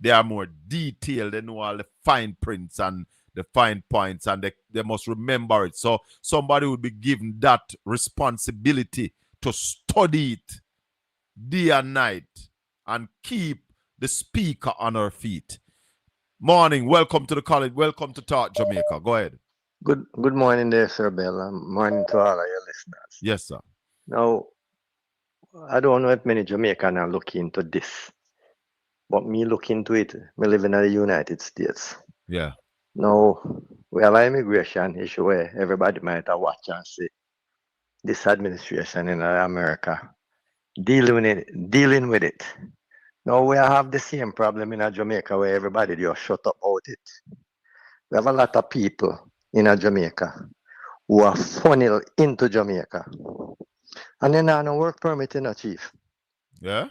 they are more detailed. They know all the fine prints and the fine points, and they must remember it. So somebody would be given that responsibility to study it day and night and keep the speaker on her feet. Morning, welcome to the college. Welcome to Talk Jamaica. Go ahead. Good morning there, Sir Bell. Morning to all of your listeners. Yes, sir. Now, I don't know if many Jamaicans are looking into this, but me look into it. Me live in the United States. Yeah. Now, we have an immigration issue where everybody might have watched and see this administration in America dealing with it. Now, we have the same problem in Jamaica where everybody just shut up about it. We have a lot of people in Jamaica who are funneled into Jamaica. And then no work permit in a chief. Yeah?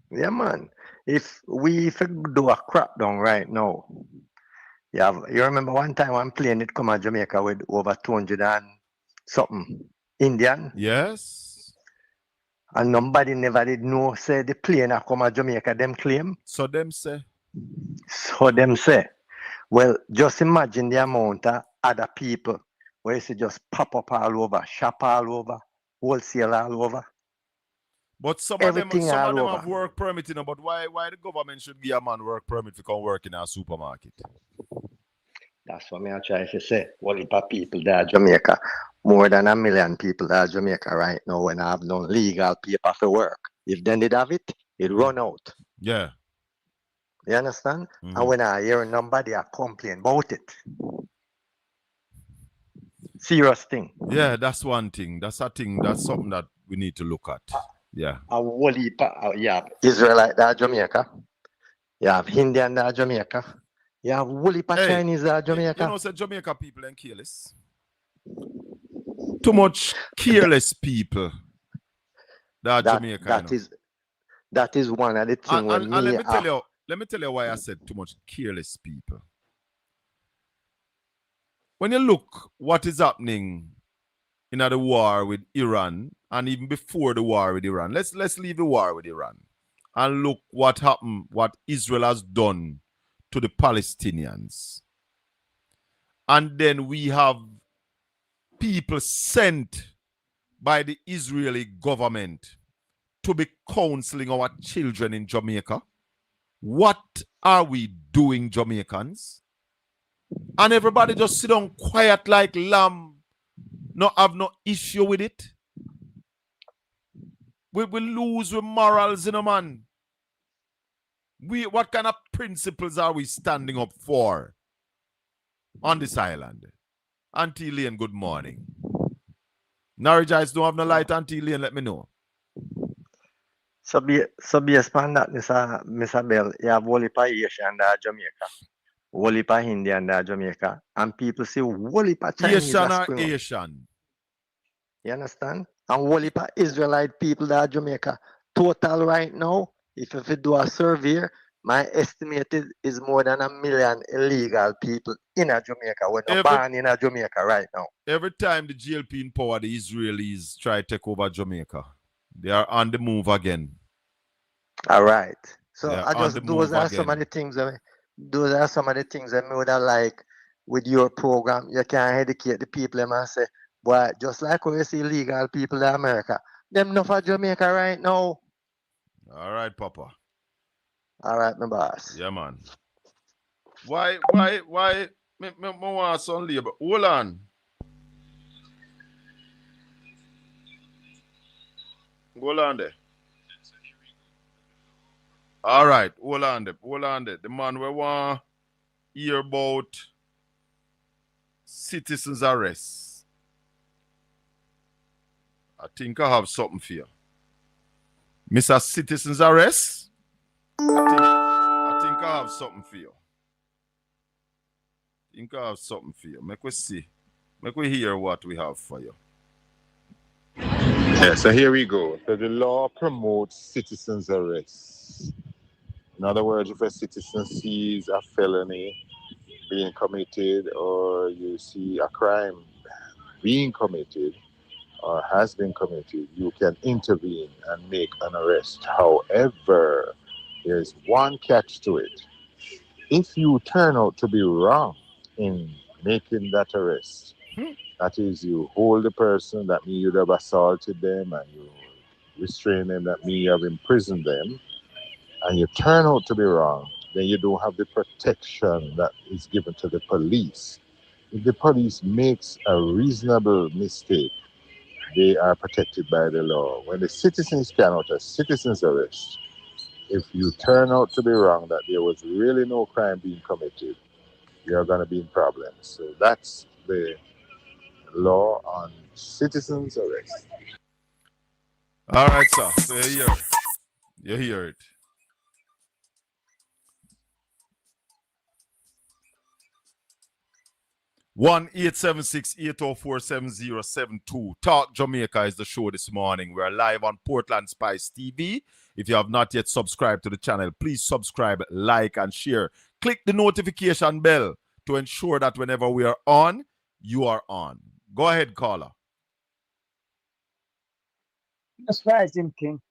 Yeah, man. If we do a crackdown right now, you remember one time one plane it come to Jamaica with over 200 and something Indian? Yes. And nobody never did know, say the plane a come to Jamaica, them claim. So them say. Well, just imagine the amount of other people where you see just pop up all over, shop all over, wholesale all over. But some Everything of them all have over. work permit, but why the government should give a man work permit to come work in a supermarket? That's what I try to say. What about people that are Jamaica? More than 1 million people that are Jamaica right now when I have no legal paper for work. If they did have it, it run out. Yeah. You understand? Mm-hmm. And when I hear nobody complain about it. Serious thing. Yeah, that's one thing. That's a thing. That's something that we need to look at. Yeah. A whole heap you have Israelite that are Jamaica. You have Indian that are Jamaica. You have whole heap Chinese that are Jamaica. You know, say Jamaica people and careless. Too much careless people that are Jamaica. That is one of the things when and let me tell you why I said too much careless people. When you look what is happening in the war with Iran, and even before the war with Iran, let's leave the war with Iran and look what happened, what Israel has done to the Palestinians. And then we have people sent by the Israeli government to be counseling our children in Jamaica. What are we doing, Jamaicans? And everybody just sit down quiet like lamb, not have no issue with it. We lose with morals, man. What kind of principles are we standing up for on this island? Auntie Lane, good morning. Norwich don't have no light, Auntie Lane, let me know. So based on that, Mr. Bell, you have whole heap of Asian and Jamaica, whole heap of Indian and Jamaica, and people say whole heap of Chinese. Asian or Asian? You understand? And whole heap of Israelite people that are Jamaica. Total right now, if you do a survey, my estimate is more than 1 million illegal people in Jamaica. We're not born in Jamaica right now. Every time the GLP in power, the Israelis try to take over Jamaica. They are on the move again. All right. So those are some of the things that I would have like with your program. You can educate the people and say, But just like when you see legal people in America, them not for Jamaica right now. All right, Papa. All right, my boss. Yeah, man. Why? Me want some labor. Hold on. Hold on there. All right, hold on there. The man we want hear about citizens arrest. I think I have something for you. Mr. Citizens arrest? I think I have something for you. Make we see. Make we hear what we have for you. Yeah, so here we go. So the law promotes citizens' arrest. In other words, if a citizen sees a felony being committed or you see a crime being committed or has been committed, you can intervene and make an arrest. However, there's one catch to it. If you turn out to be wrong in making that arrest, that is, you hold the person, that means you'd have assaulted them, and you restrain them, that means you have imprisoned them, and you turn out to be wrong, then you don't have the protection that is given to the police. If the police makes a reasonable mistake, they are protected by the law. When the citizens carry out a citizen's arrest, if you turn out to be wrong, that there was really no crime being committed, you're going to be in problems. So that's the law on citizens arrest. All right, sir. So you hear it. One 876-804-7072. Talk Jamaica is the show this morning. We're live on Portland Spice TV. If you have not yet subscribed to the channel, please subscribe, like, and share. Click the notification bell to ensure that whenever we are on, you are on. Go ahead, caller. That's right, Jim King.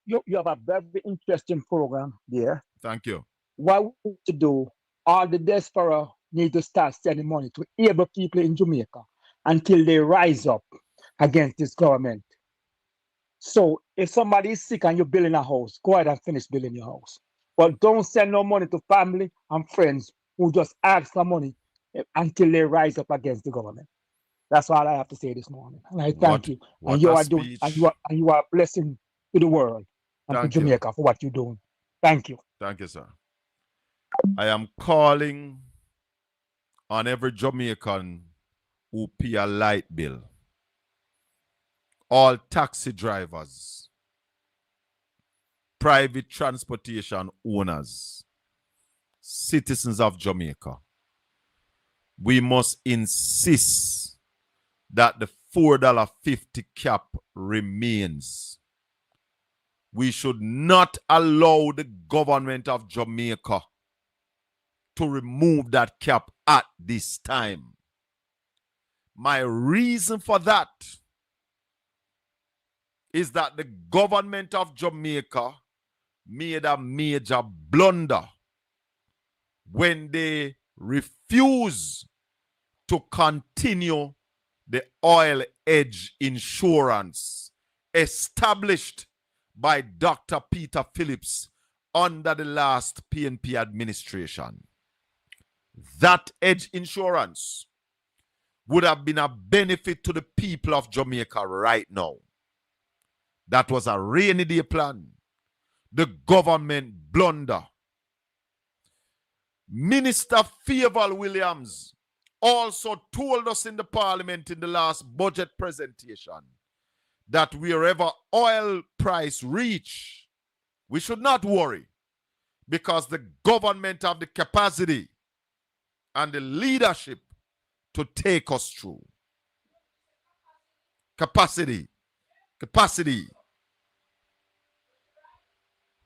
You have a very interesting program there. Thank you. What we need to do, all the diaspora need to start sending money to able people in Jamaica until they rise up against this government. So if somebody is sick and you're building a house, go ahead and finish building your house. But don't send no money to family and friends who just ask for money until they rise up against the government. That's all I have to say this morning. And I thank you. And you are doing, and you are a blessing to the world and to Jamaica for what you're doing. Thank you. Thank you, sir. I am calling on every Jamaican who pay a light bill. All taxi drivers, private transportation owners, citizens of Jamaica. We must insist that the $4.50 cap remains. We should not allow the government of Jamaica to remove that cap at this time. My reason for that is that the government of Jamaica made a major blunder when they refused to continue the oil edge insurance established by Dr. Peter Phillips under the last PNP administration. That edge insurance would have been a benefit to the people of Jamaica right now. That was a rainy day plan. The government blunder. Minister Favour Williams also told us in the parliament in the last budget presentation that wherever oil price reach, we should not worry because the government have the capacity and the leadership to take us through. Capacity.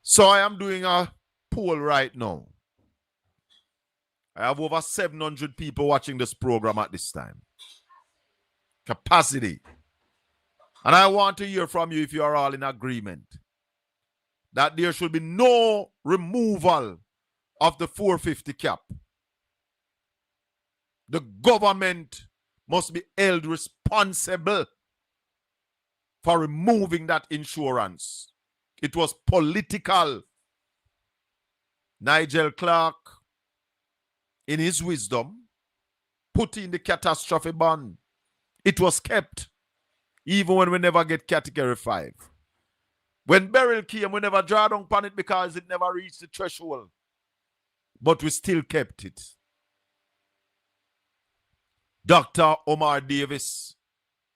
So I am doing a poll right now. I have over 700 people watching this program at this time. Capacity. And I want to hear from you if you are all in agreement that there should be no removal of the 450 cap. The government must be held responsible for removing that insurance. It was political. Nigel Clark, in his wisdom, put in the catastrophe bond. It was kept, even when we never get category 5. When Beryl came, we never draw down upon it because it never reached the threshold. But we still kept it. Dr. Omar Davis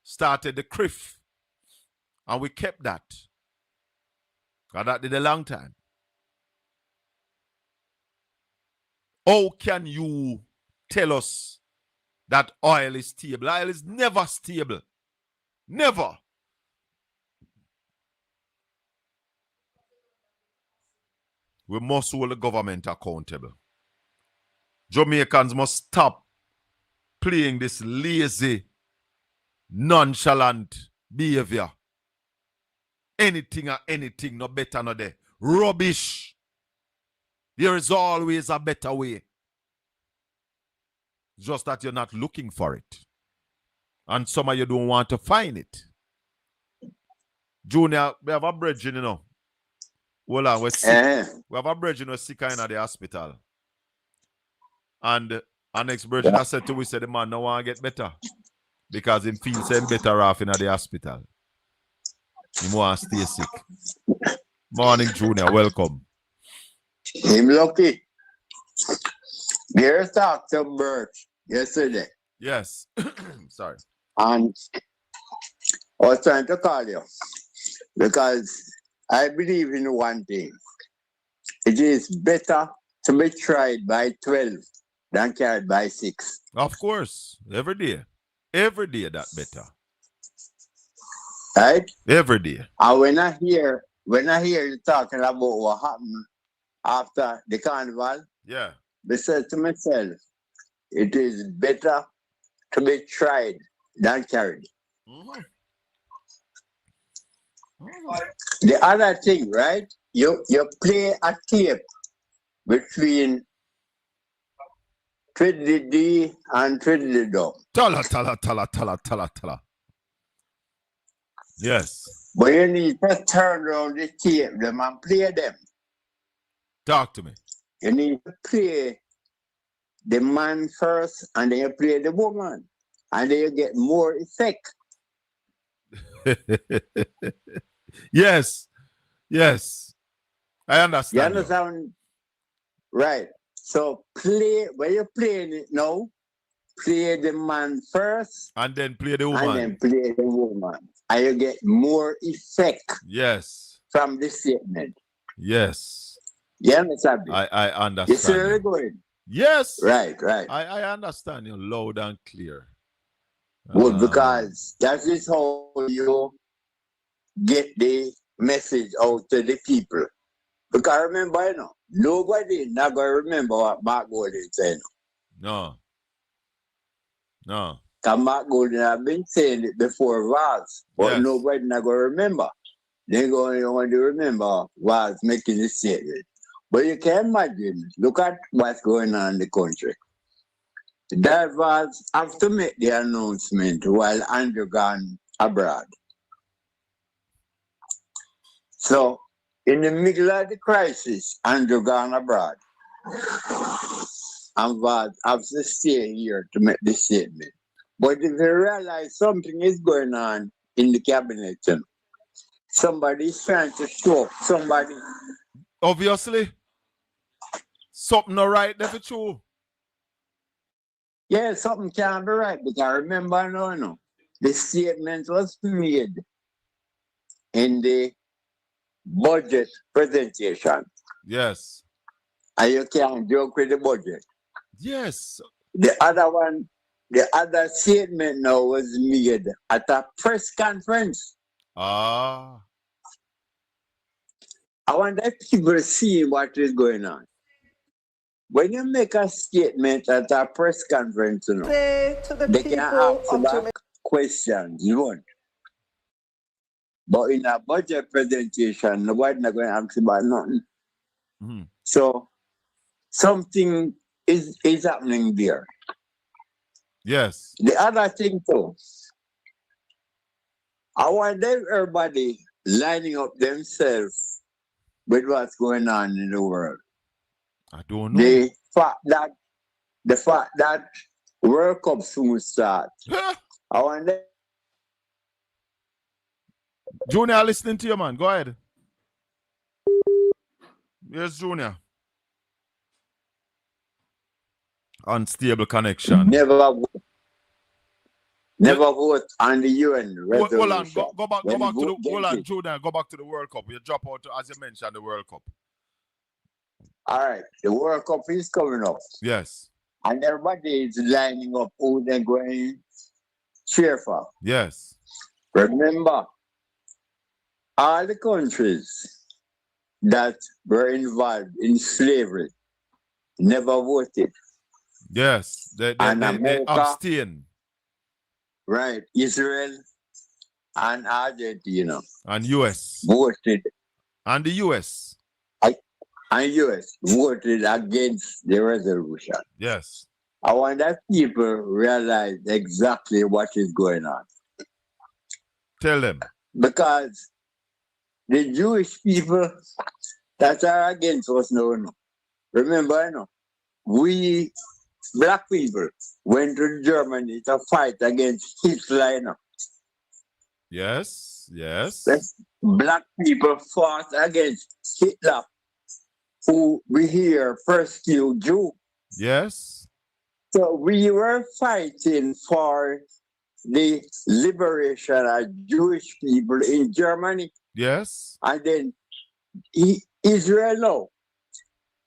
started the CRIF, and we kept that. And that did a long time. How can you tell us that oil is stable? Oil is never stable. Never. We must hold the government accountable. Jamaicans must stop playing this lazy, nonchalant behavior. Anything or anything, no better, no there. Rubbish. There is always a better way. Just that you're not looking for it. And some of you don't want to find it. Junior, we have a brethren, you know. Hold on, we're sick. We have a brethren who's sick in the hospital. And our next brethren I said to we said the man no want to get better. Because him feels him better off in the hospital. He want to stay sick. Morning, Junior. Welcome. Him lucky. There's Dr. Birch yesterday. Yes. Sorry. And I was trying to call you because I believe in one thing. It is better to be tried by 12 than carried by 6. Of course. Every day. Every day that better. Right? Every day. And when I hear you talking about what happened after the carnival, yeah, I said to myself, it is better to be tried than carried. Mm-hmm. The other thing, right? You play a tape between Trinity and Trinity. Tala. Yes. But you need to turn around the tape them and play them. Talk to me. You need to play the man first and then you play the woman. And then you get more effect. Yes. I understand. You understand? Right. So play, when you're playing it now, play the man first. And then play the woman. And then play the woman. And you get more effect. Yes. From the statement. Yes. You understand? I understand. You see where we're going? Yes. Right. I understand you loud and clear. Well, because that is how you get the message out to the people. Because remember, you know, nobody not going to remember what Mark Golden said. No. Because Mark Golden have been saying it before Vaz, but nobody not going to remember. They're going to remember Vaz making the statement. But you can imagine, look at what's going on in the country. The divers have to make the announcement while Andrew gone abroad. So, in the middle of the crisis, Andrew gone abroad. And Vaz have to stay here to make the statement. But if you realize something is going on in the cabinet, somebody is trying to show up somebody. Obviously. Something not right there for true. Yeah, something can't be right. Because I remember no. The statement was made in the budget presentation. Yes. And you can't joke with the budget. Yes. The other statement now was made at a press conference. I wonder if people see what is going on. When you make a statement at a press conference, they can ask back questions, you won't. But in a budget presentation, nobody's not going to ask about nothing. Mm-hmm. So something is happening there. Yes. The other thing too, I want everybody lining up themselves with what's going on in the world. I don't know. The fact that World Cup soon start. I want them. Junior, listening to you, man. Go ahead. Yes, Junior. Unstable connection. Never vote on the UN resolution. Hold on, go back to the hold on, Junior, go back to the World Cup. You drop out as you mentioned the World Cup. All right, the World Cup is coming up. Yes. And everybody is lining up who they're going cheer for. Yes. Remember, all the countries that were involved in slavery never voted. Yes. They abstain. Right. Israel and Argentina. And US. Voted. And the US. And US voted against the resolution. Yes. I want that people realize exactly what is going on. Tell them. Because the Jewish people that are against us now, remember, we black people went to Germany to fight against Hitler. Yes, yes. Black people fought against Hitler, who we hear persecute Jews. Yes. So we were fighting for the liberation of Jewish people in Germany. Yes. And then Israel now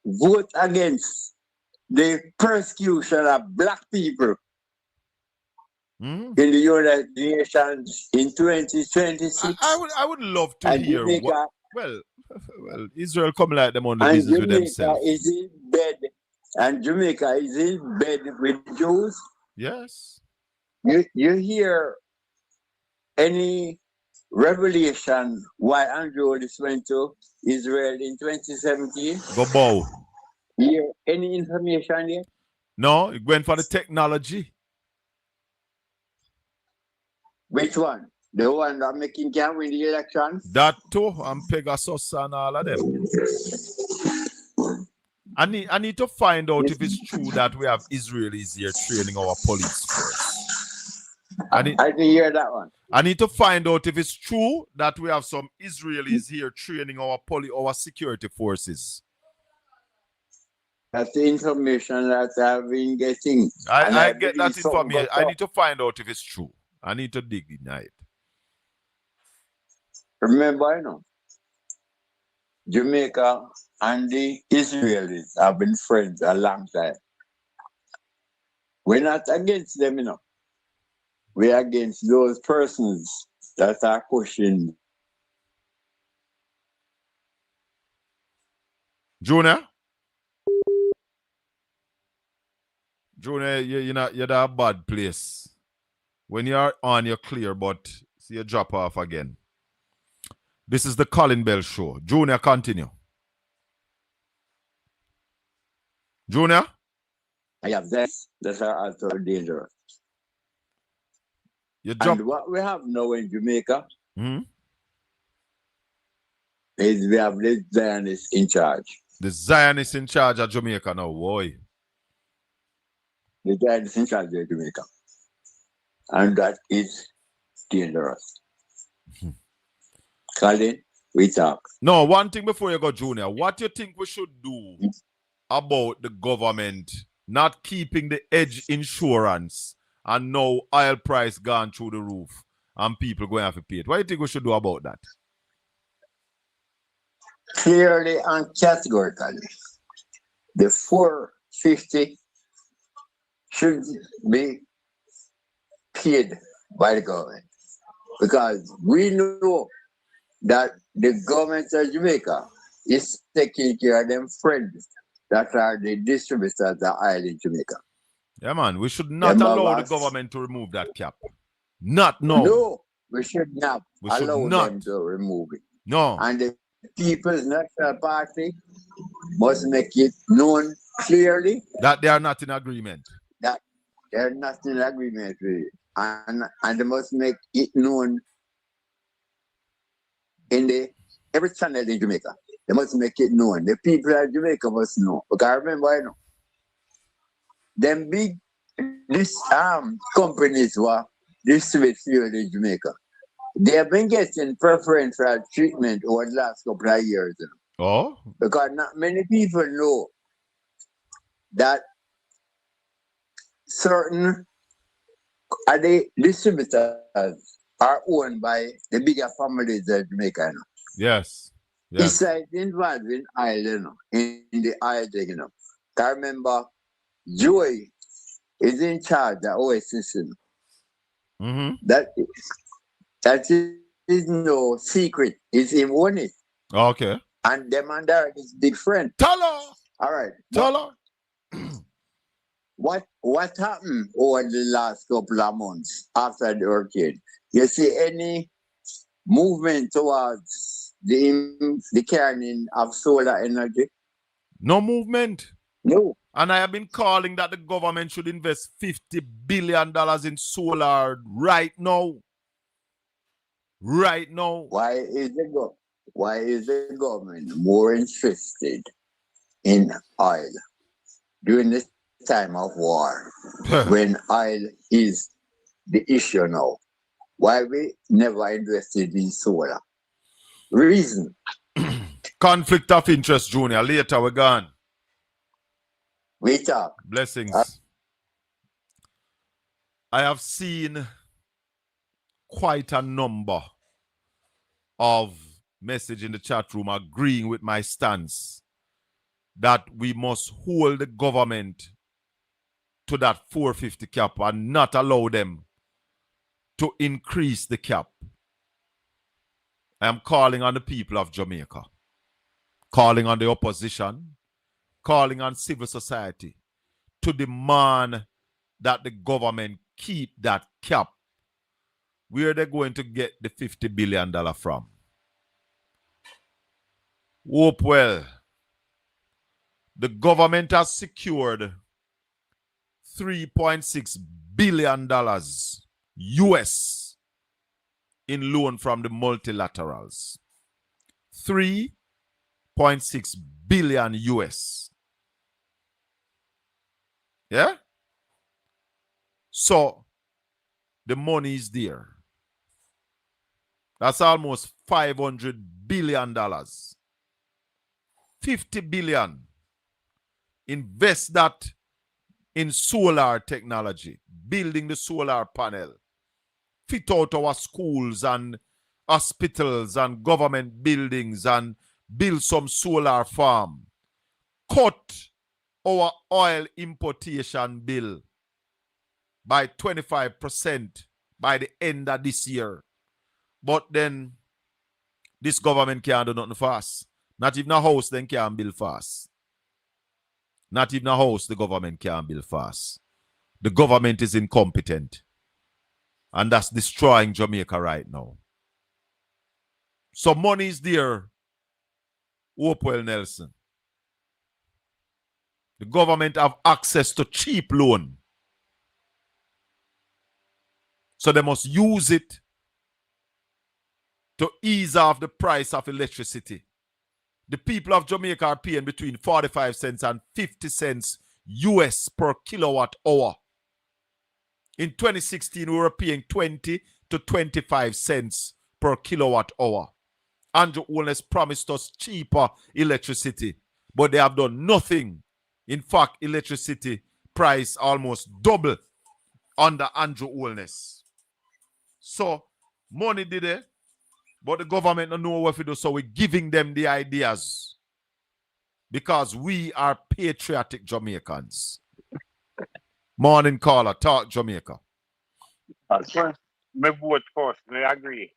vote against the persecution of black people in the United Nations in 2026. I would love to hear Jamaica, well, Israel come like them on the business with themselves. Is in bed, and Jamaica is in bed with Jews. Yes. You hear any revelation why Andrew went to Israel in 2017? Go bow. Hear any information yet? No, it went for the technology. Which one? The one that making can win the election? That too, and Pegasus and all of them. I need to find out if it's true that we have Israelis here training our police force. I didn't hear that one. I need to find out if it's true that we have some Israelis here training our security forces. That's the information that I've been getting. I get that information. I need to find out if it's true. I need to dig in it. Remember, Jamaica and the Israelis have been friends a long time. We're not against them, We're against those persons that are pushing. Junior, you're at a bad place. When you're on, you're clear, but see you drop off again. This is the Colin Bell Show. Junior, continue. Junior? I have this. That's also dangerous. And what we have now in Jamaica is we have this Zionist in charge. The Zionist in charge of Jamaica now, boy. The Zionist in charge of Jamaica. And that is dangerous. Colin, we talk. No, one thing before you go, Junior. What do you think we should do about the government not keeping the edge insurance and now oil price gone through the roof and people going to have to pay it? What do you think we should do about that? Clearly and categorically, the $450 should be paid by the government, because we know that the government of Jamaica is taking care of them friends that are the distributors of the oil in Jamaica. Yeah, man, we should not allow the government to remove that cap. Not no. No, we should not allow them to remove it. No. And the People's National Party must make it known clearly that they are not in agreement. They're national agreement with it. And they must make it known in every channel in Jamaica. They must make it known. The people of Jamaica must know. Because remember, you know, them big companies were distribute fuel in Jamaica. They have been getting preferential treatment over the last couple of years. You know, Oh? because not many people know that certain the distributors are owned by the bigger families in Jamaica. You know. Yes. It's like involved in oil, you know, in the oil thing, you know. I remember Joy is in charge of Oasis. You know. Mm-hmm. That is no secret. It's him own it. Okay. And them and Derek is big friend. Tolo! All right. Tolo! What happened over the last couple of months after the hurricane? You see any movement towards the carrying of solar energy? No movement. No. And I have been calling that the government should invest $50 billion in solar right now. Right now. Why is the government more interested in oil during this time of war when oil is the issue now? Why we never invested in solar? Reason. Conflict of interest, Junior. Later, we're gone. We talk. Blessings. I have seen quite a number of messages in the chat room agreeing with my stance that we must hold the government to that 450 cap and not allow them to increase the cap. I am calling on the people of Jamaica, calling on the opposition, calling on civil society to demand that the government keep that cap. Where are they going to get the $50 billion from? Hope well. The government has secured $3.6 billion US in loan from the multilaterals. 3.6 billion US. Yeah? So the money is there. That's almost $500 billion. 50 billion. Invest that in solar technology, building the solar panel, fit out our schools and hospitals and government buildings and build some solar farm. Cut our oil importation bill by 25% by the end of this year. But then this government can't do nothing fast. Not even a house then can build fast. Not even a house the government can build fast. The government is incompetent. And that's destroying Jamaica right now. So money is there, Hopewell Nelson. The government have access to cheap loan. So they must use it to ease off the price of electricity. The people of Jamaica are paying between 45 cents and 50 cents US per kilowatt hour. In 2016, we were paying 20 to 25 cents per kilowatt hour. Andrew Holness promised us cheaper electricity, but they have done nothing. In fact, electricity price almost double under Andrew Holness. So, money did it, but the government don't know what to do, so we're giving them the ideas. Because we are patriotic Jamaicans. Morning caller, talk Jamaica. Me vote first, me agree.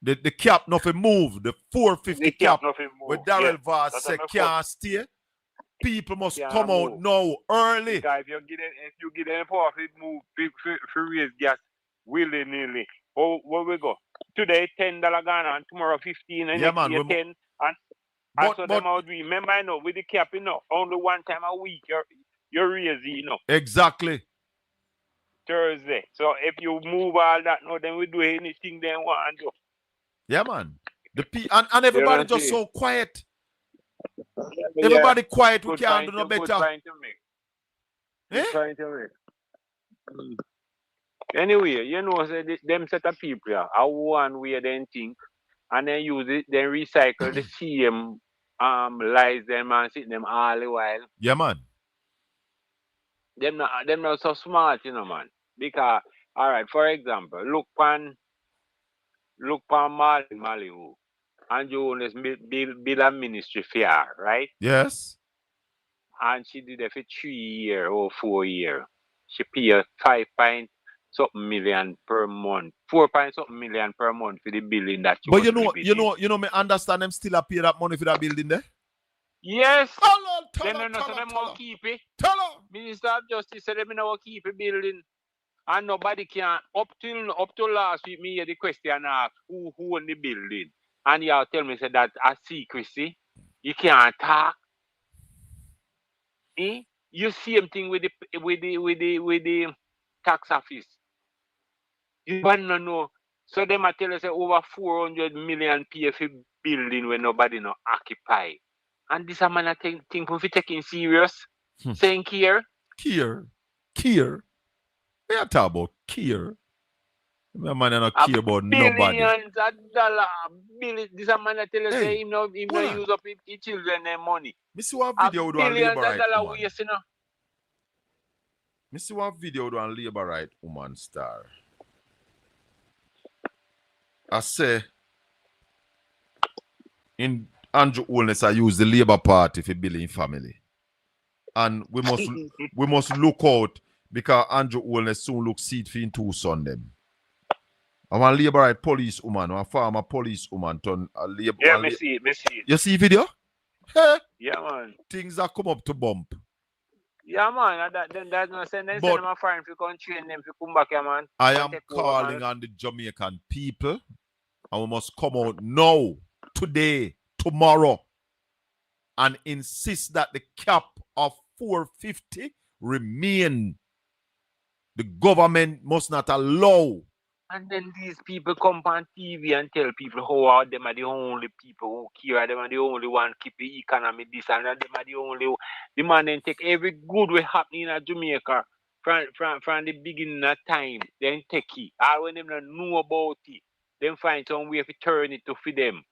The cap nothing move. The 450 cap with Darrell Yeah, Vaz that's said what can't stay. People must Can't come out move. now early. Because if you get any power, it move for raise gas willy nilly. Oh, where we go? Today $10 gone and tomorrow 15 and Yeah, next man, year we- 10 and so them out we remember I know with the cap enough only one time a week you raise it, you know. Exactly. Thursday. So if you move all that now, then we do anything they want to do. Yeah, man. And everybody You just see? so quiet. Yeah, Everybody quiet. We good can't do point. no Good better. point to make. Good Eh? point to make. Anyway, you know, so them set of people, are one way they think, and then use it, then recycle the same lies them and sit them all the while. Yeah, man. Them not so smart, you know, man. Because all right, for example, look pan Mali who and Jonas build a ministry fair, right? Yes. And she did it for 3 years or 4 years. She pay 5 something million per month, 4 something million per month for the building that she But was living in. me understand them still pay that money for that building there. Yes. Tell Them no so them won't keep it. Tell her. Minister of Justice said them no keep the building. And nobody can up till last week me hear the question asked who own the building. And y'all tell me say that a secrecy. You can't talk. Eh? You same thing with the tax office. You want to know. So them a tell us say over 400 million pay for building when nobody no occupy. And this a man a think we taking serious. Saying care. Care. We are talking about care. My man not care about nobody. Billions of dollars. This a man a tell us say him no use up his children their money. Me see one video with one Billions labor of right dollars woman. waste, you know. Me see one video with one labor right woman star. I say in Andrew Holness I use the Labour Party for building family. And we must look out because Andrew Holness soon look seat for in two son them. I want Labour right police woman, one former police woman turn a labor. Yeah, me see it. You see video? Hey. Yeah, man. Things that come up to bump. Yeah, man. That's not saying they send them a foreign to come train them to come back here, man. I am calling on the Jamaican people, and we must come out now, today, tomorrow, and insist that the cap of 450 remain. The government must not allow. And then these people come on TV and tell people how them are the only people who care, them are the only one keep the economy this and that, them are the only the man then take every good way happening in Jamaica from the beginning of time, then take it. All when them not know about it, then find some way to turn it to feed them.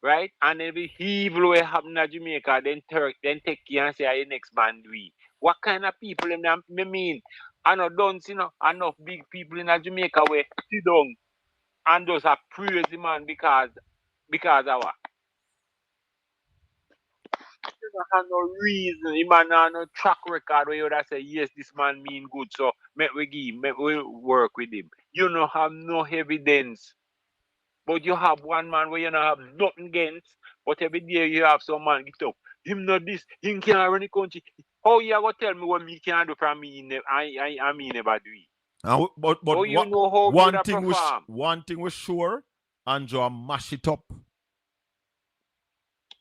Right? And every evil way happening in Jamaica, then take it and say the next man do it. What kind of people them mean? I know don't see enough big people in Jamaica where sit down and just have praise the man because of what? You don't have no reason. The man have no track record where you would say, yes, this man mean good, so make we work with him. You don't have no evidence. But you have one man where you don't have nothing against, but every day you have some man get up. Him not this, him can't run the country. How you going to tell me what me can do from me? I mean never do it. But you know how one thing was sure, Andrew mash it up.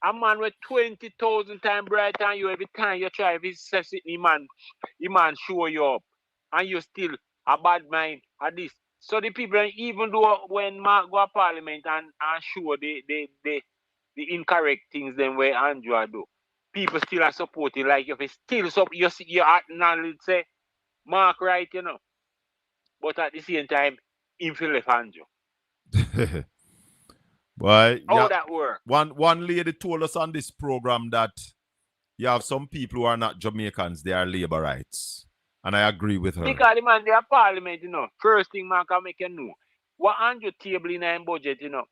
A man with 20,000 times brighter than you every time you try to say he man show you up. And you still a bad mind at this. So the people, even though when Mark go to Parliament and show the incorrect things then where Andrew do, people still are supporting. Like if it's still you see you now say Mark right, you know. But at the same time, him feel left Andrew. Boy, how that work? One lady told us on this program that you have some people who are not Jamaicans, they are labor rights. And I agree with her. Because the man, they are Parliament, you know. First thing man can make you know. What Andrew table in our budget, you know.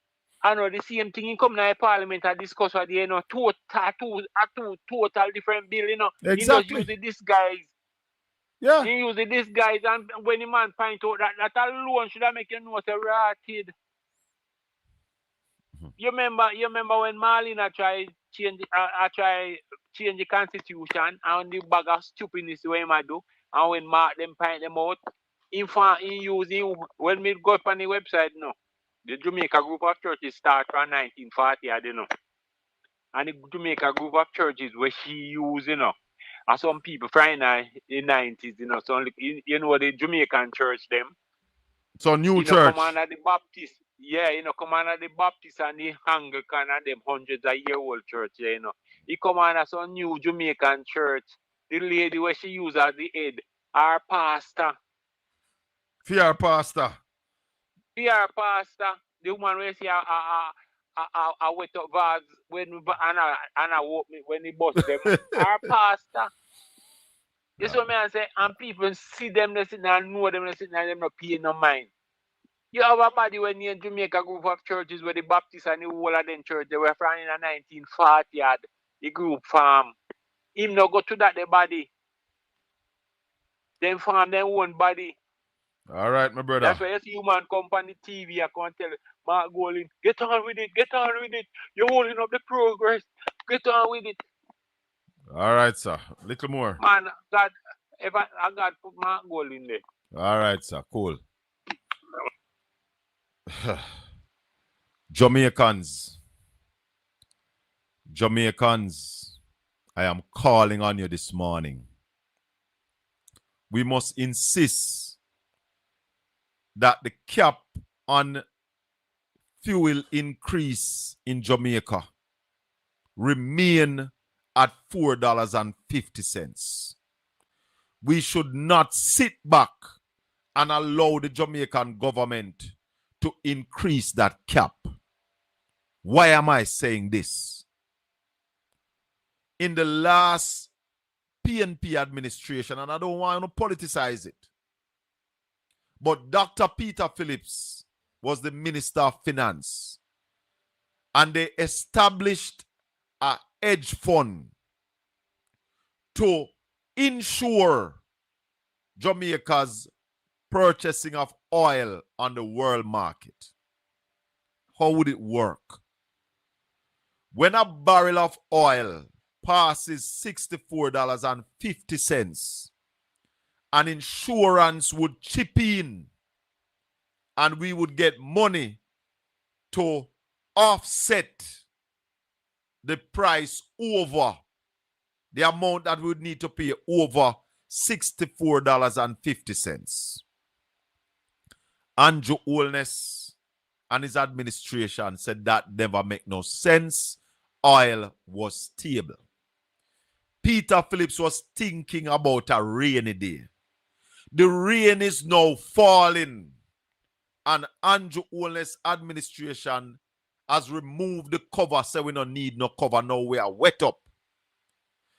I know the same thing in come to Parliament and discuss what they, you know, two total different bill, you know. Exactly. He just use this guys. Yeah. He use this guys, and when the man find out that alone should have make you know say rotted. You remember when Marlena tried change the constitution and the bag of stupidness way I do, and when Mark them point them out, in fact in using when we go up on the website now, the Jamaica group of churches start from 1940, I don't know. And the Jamaica group of churches where she used, you know. And some people from the 90s, you know, so you know the Jamaican church them. So new You know, church. come under the Baptist. Yeah, you know, come under the Baptist and the Anglican and them hundreds of year old church, you know. He come under some new Jamaican church. The lady where she use as the head, our pastor. Fear pastor. Fear pastor. The woman where she I wet up vase when and I woke me when he bust them. Our pastor. This is what I say, and people see them, they sit there and know them, they sit there and them not pay no mind. You have a body when you in Jamaica group of churches where the Baptists and the whole of them church, they were from in the 1940 yard, the group farm. Him no go to that the body. Them farm their own body. All right, my brother. That's why you see human company TV, I can't tell Mark Golin, get on with it, get on with it. You're holding up the progress. Get on with it. All right, sir. Little more. Man, God, if I got put Mark Golin there. All right, sir. Cool. Jamaicans, I am calling on you this morning. We must insist that the cap on fuel increase in Jamaica remain at $4.50. We should not sit back and allow the Jamaican government to increase that cap. Why am I saying this? In the last PNP administration, and I don't want to politicize it, but Dr. Peter Phillips was the Minister of Finance, and they established a hedge fund to ensure Jamaica's purchasing of oil on the world market. How would it work? When a barrel of oil passes $64.50, an insurance would chip in and we would get money to offset the price over the amount that we would need to pay over $64.50. Andrew Holness and his administration said that never make no sense. Oil was stable. Peter Phillips was thinking about a rainy day. The rain is now falling, and Andrew Holness' administration has removed the cover, so we don't need no cover now. We are wet up.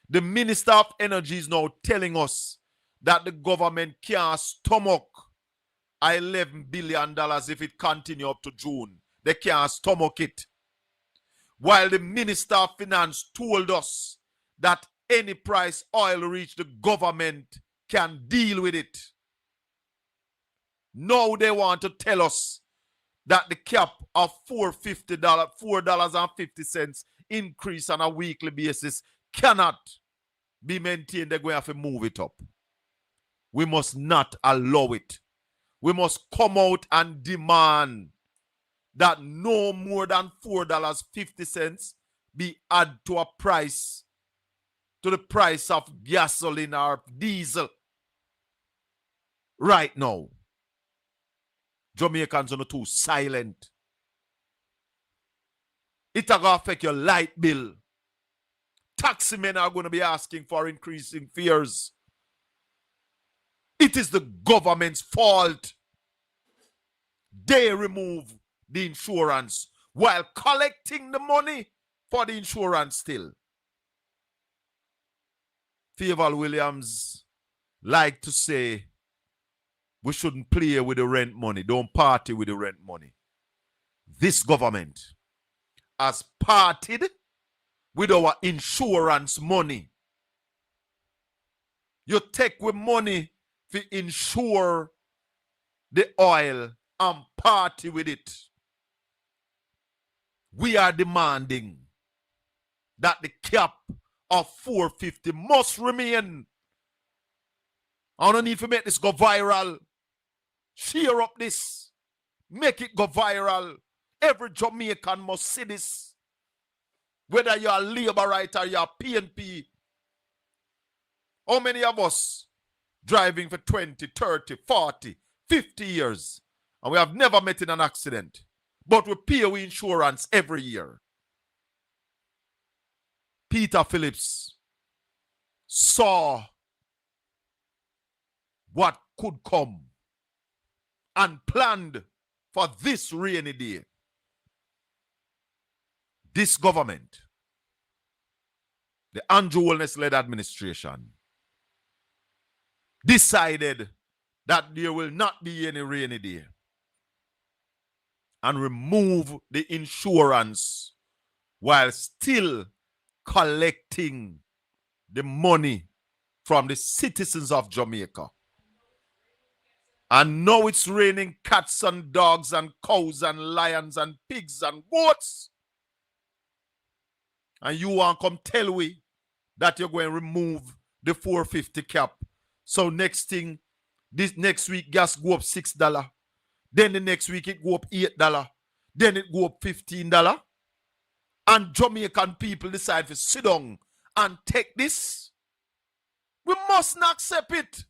The Minister of Energy is now telling us that the government can't stomach $11 billion if it continue up to June. They can't stomach it. While the Minister of Finance told us that any price oil reach, the government can deal with it. Now they want to tell us that the cap of $4.50 increase on a weekly basis cannot be maintained. They're going to have to move it up. We must not allow it. We must come out and demand that no more than $4.50 be added to a price, to the price of gasoline or diesel. Right now, Jamaicans are not too silent. It's going to affect your light bill. Taxi men are going to be asking for increasing fares. It is the government's fault. They remove the insurance while collecting the money for the insurance still. Favor Williams like to say we shouldn't play with the rent money. Don't party with the rent money. This government has partied with our insurance money. You take with money to insure the oil and party with it. We are demanding that the cap of $4.50 must remain. I don't need to make this go viral. Share up this. Make it go viral. Every Jamaican must see this. Whether you're a labor right or you're a PNP. How many of us driving for 20, 30, 40, 50 years and we have never met in an accident, but we pay our insurance every year? Peter Phillips saw what could come and planned for this rainy day. This government, the Andrew Holness-led administration, decided that there will not be any rainy day and remove the insurance while still collecting the money from the citizens of Jamaica. And now it's raining cats and dogs and cows and lions and pigs and goats. And you want to come tell we that you're going to remove the 450 cap. So next thing, this next week gas go up $6. Then the next week it go up $8. Then it go up $15. And Jamaican people decide to sit down and take this. We must not accept it.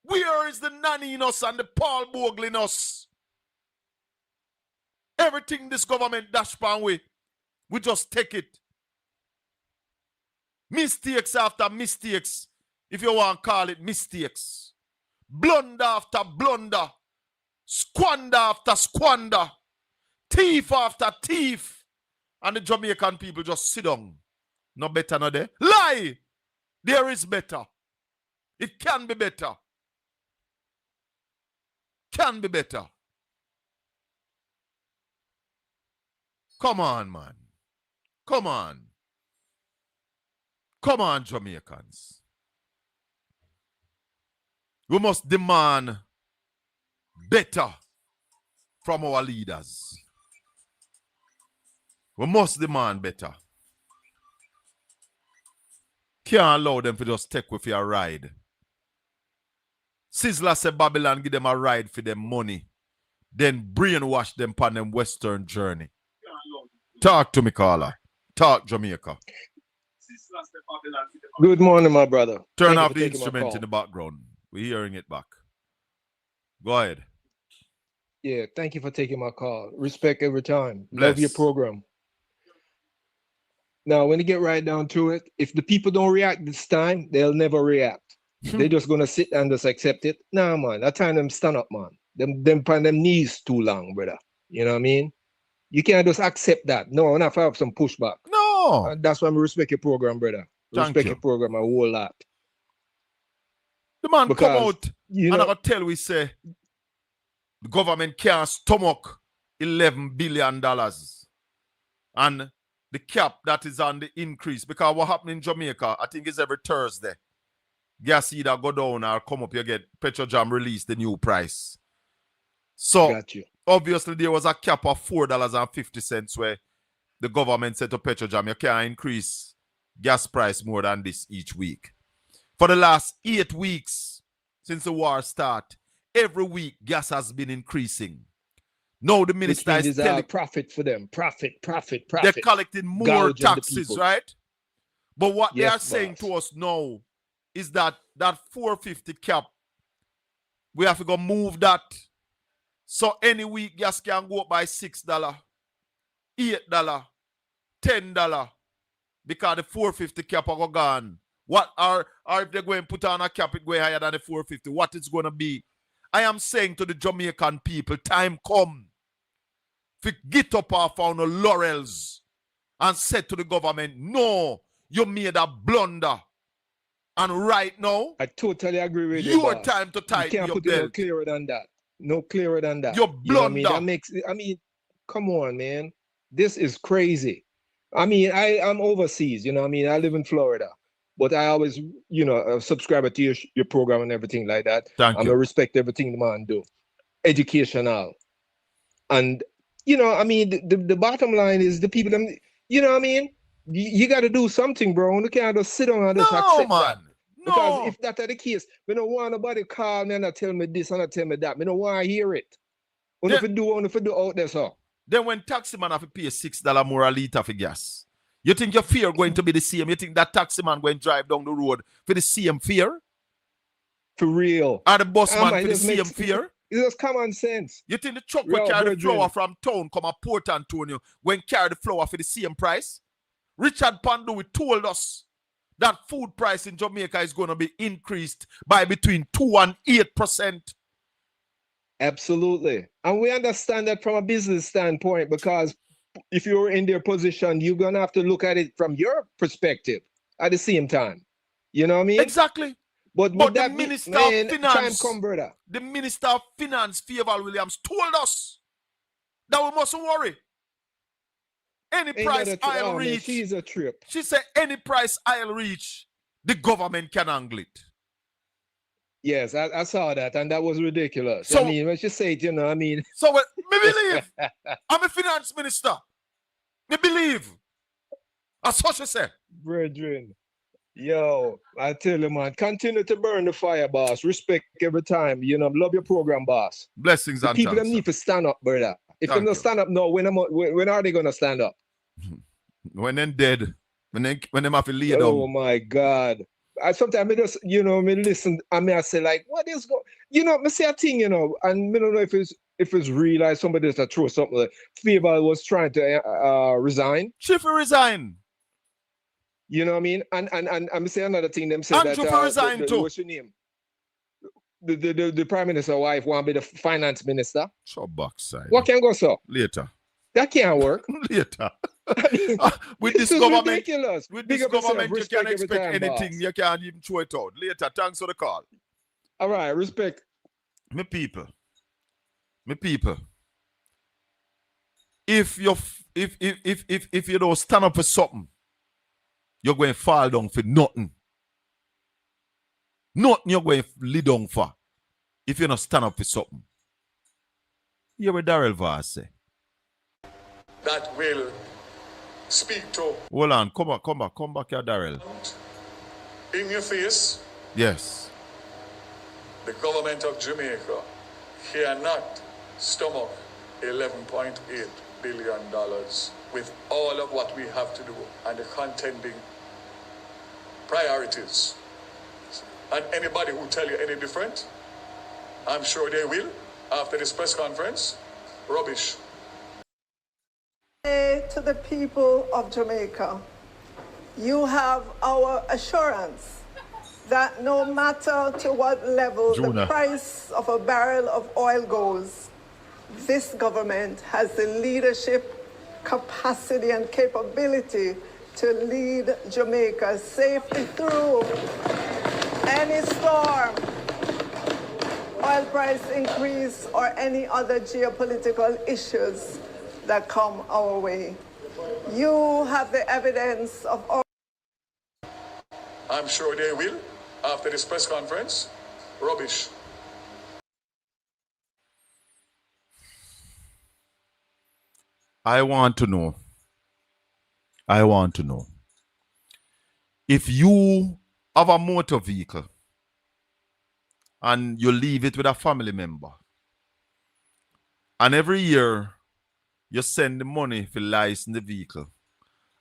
Where is the nanny in us and the Paul Bogle in us? Everything this government dash pan way, we just take it. Mistakes after mistakes, if you want to call it mistakes. Blunder after blunder. Squander after squander. Thief after thief. And the Jamaican people just sit down. No better, no there. Lie! There is better. It can be better. Can be better. Come on, man. Come on. Come on, Jamaicans. We must demand better from our leaders. We must demand better. Can't allow them to just take with your ride. Sizzler said Babylon give them a ride for them money. Then brainwash them on them western journey. Talk to me, caller. Talk Jamaica. Good morning, my brother. Turn off the instrument in the background. We're hearing it back. Go ahead. Yeah, thank you for taking my call. Respect every time. Bless. Love your program. Now, when you get right down to it, if the people don't react this time, they'll never react. They're just gonna sit and just accept it. Nah, man. That time them stand up, man. Them on them knees too long, brother. You know what I mean? You can't just accept that. No, enough have some pushback. No. That's why I respect your program, brother. Respect your program a whole lot. The man Because, come out you and know, I gotta tell we say the government can't stomach $11 billion. And the cap that is on the increase. Because what happened in Jamaica, I think it's every Thursday. Gas either go down or come up, you get Petrojam release the new price. So obviously there was a cap of $4.50 where the government said to Petrojam, you can't increase gas price more than this each week. For the last 8 weeks since the war started, every week gas has been increasing. Now the minister is telling profit for them. Profit. They're collecting more taxes, right? But what they are saying to us now is that 450 cap, we have to go move that. So any week gas can go up by $6, $8, $10, because the 450 cap are gone. What are if they're going to put on a cap, it going higher than the 450? What it's going to be? I am saying to the Jamaican people, time come to get up off on the laurels and said to the government, no, you made a blunder. And right now, I totally agree with you. Your time to tighten your belt. You can't put it no clearer than that. No clearer than that. Your blunder. You know what I mean? That makes, come on, man. This is crazy. I'm overseas, you know what I mean? I live in Florida. But I always, a subscriber to your program and everything like that. Thank you. I respect everything the man do. Educational. And, the bottom line is the people, you know what I mean? You got to do something, bro. You can't just sit down and just accept that. Because if that's the case, we don't want nobody call me and tell me this and tell me that. We don't want to hear it. What if you do out there, so? Then when taxi man have to pay $6 more a litre for gas, You think your fear going to be the same? You think that taxi man going to drive down the road for the same fear? For real. Or the bus man it for the just same makes- fear? It's just common sense. You think the truck will carry the flour from town come a Port Antonio when carry the flour for the same price? Richard Pandu told us that food price in Jamaica is going to be increased by between 2 and 8%. Absolutely. And we understand that from a business standpoint, because if you're in their position, you're going to have to look at it from your perspective at the same time. You know what I mean? Exactly. But the Minister of Finance, time come, brother. The Minister of Finance, Fieval Williams, told us that we mustn't worry. Any price I'll reach. She's a trip. She said, any price I'll reach, the government can angle it. Yes, I saw that, and that was ridiculous. So, I mean, when she say it, you know, I mean. So, me believe. I'm a finance minister. Me believe. That's what she said. Brethren, yo, I tell you, man, continue to burn the fire, boss. Respect every time. You know, love your program, boss. Blessings and people thanks, them need to stand up, brother. If Thank they don't stand up now, when are they gonna stand up? When they're dead. When them have to lay down. Oh my God. I sometimes me just, you know, me listen and me I say like, what is going, you know, me say a thing, you know, and me don't know if it's real, like somebody just throw something like Fieval was trying to resign. She for resign. You know what I mean? And I'm saying another thing, them say Andrew that for resign too. what's your name? The Prime Minister wife want to be the finance minister. Shut backside. What can go so? Later. That can't work. Later. I mean, with this this government, ridiculous. with Big this up yourself, government, you respect can't every expect time, anything. boss. You can't even throw it out. Later. Thanks for the call. All right, respect. Me people. If you don't stand up for something, you're going to fall down for nothing. Nothing you're going to lay down for. If you don't stand up for something. Hear what Darrell Vaz say. That will speak to. Hold on, come back here, Darrell. In your face. Yes. The government of Jamaica cannot stomach $11.8 billion with all of what we have to do and the contending priorities. And anybody who tell you any different, I'm sure they will, after this press conference, rubbish. To the people of Jamaica, you have our assurance that no matter to what level the price of a barrel of oil goes, this government has the leadership, capacity, and capability to lead Jamaica safely through any storm, oil price increase, or any other geopolitical issues that come our way. You have the evidence of all. I'm sure they will, after this press conference, rubbish. I want to know if you have a motor vehicle and you leave it with a family member, and every year you send the money for license the vehicle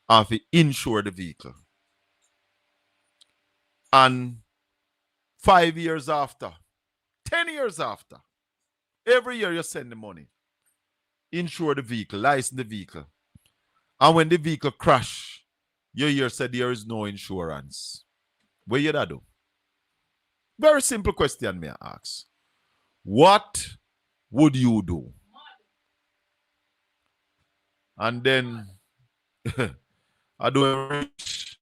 and for insure the vehicle, and 5 years after, 10 years after, every year you send the money, insure the vehicle, license the vehicle, and when the vehicle crash, you hear said there is no insurance. What you da do? Very simple question me I ask. What would you do? And then I do reach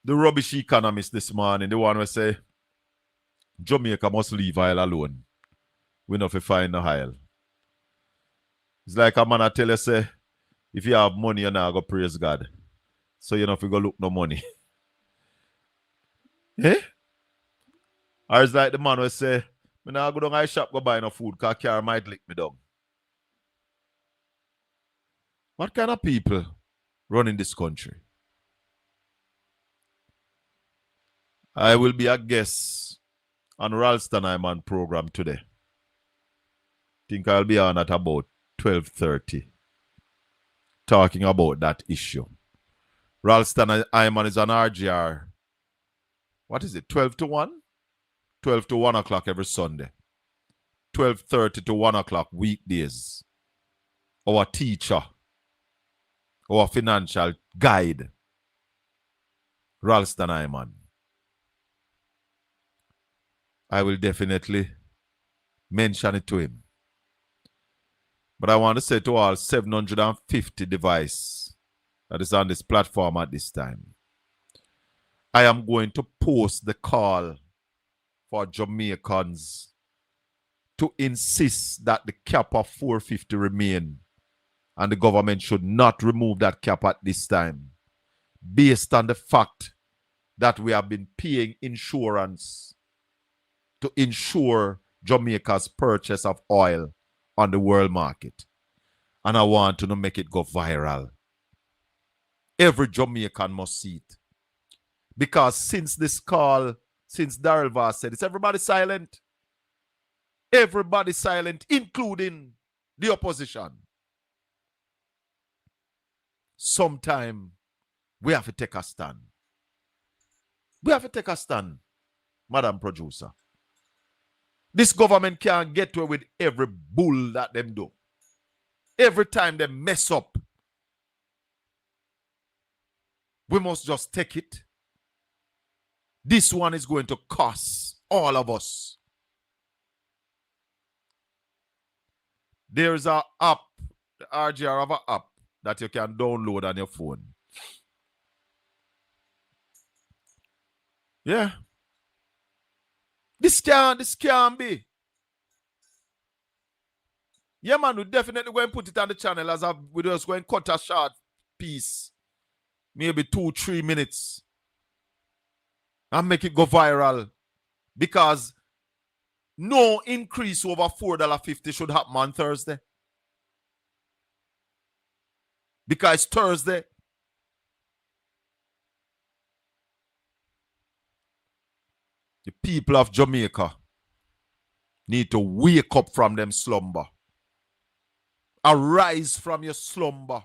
the rubbish economist this morning, the one who say Jamaica must leave oil alone. We not fi find no oil. It's like a man I tell you say, if you have money, you're not going to praise God. So you know if you go look no money. Eh? Or it's like the man will say, I now go down to the shop go buy no food because car might lick me down. What kind of people run in this country? I will be a guest on Ralston Iman program today. Think I'll be on at about 12:30 talking about that issue. Ralston Iman is on RGR. What is it? 12 to 1? 12 to 1 o'clock every Sunday. 12:30 to 1 o'clock weekdays. Our teacher, our financial guide, Ralston Iman. I will definitely mention it to him. But I want to say to all 750 devices that is on this platform at this time, I am going to post the call for Jamaicans to insist that the cap of 450 remain, and the government should not remove that cap at this time, based on the fact that we have been paying insurance to insure Jamaica's purchase of oil on the world market. And I want to make it go viral. Every Jamaican must see it. Because since this call, since Darrell Voss said, it's everybody silent. Everybody silent, including the opposition. Sometime we have to take a stand. We have to take a stand, Madam Producer. This government can't get away with every bull that them do. Every time they mess up, we must just take it. This one is going to cost all of us. There's an app, the RGR of an app that you can download on your phone. Yeah. This can be. Yeah, man, we definitely going to put it on the channel as we just going to cut a short piece. Maybe 2-3 minutes. And make it go viral. Because no increase over $4.50 should happen on Thursday. Because it's Thursday. The people of Jamaica need to wake up from them slumber. Arise from your slumber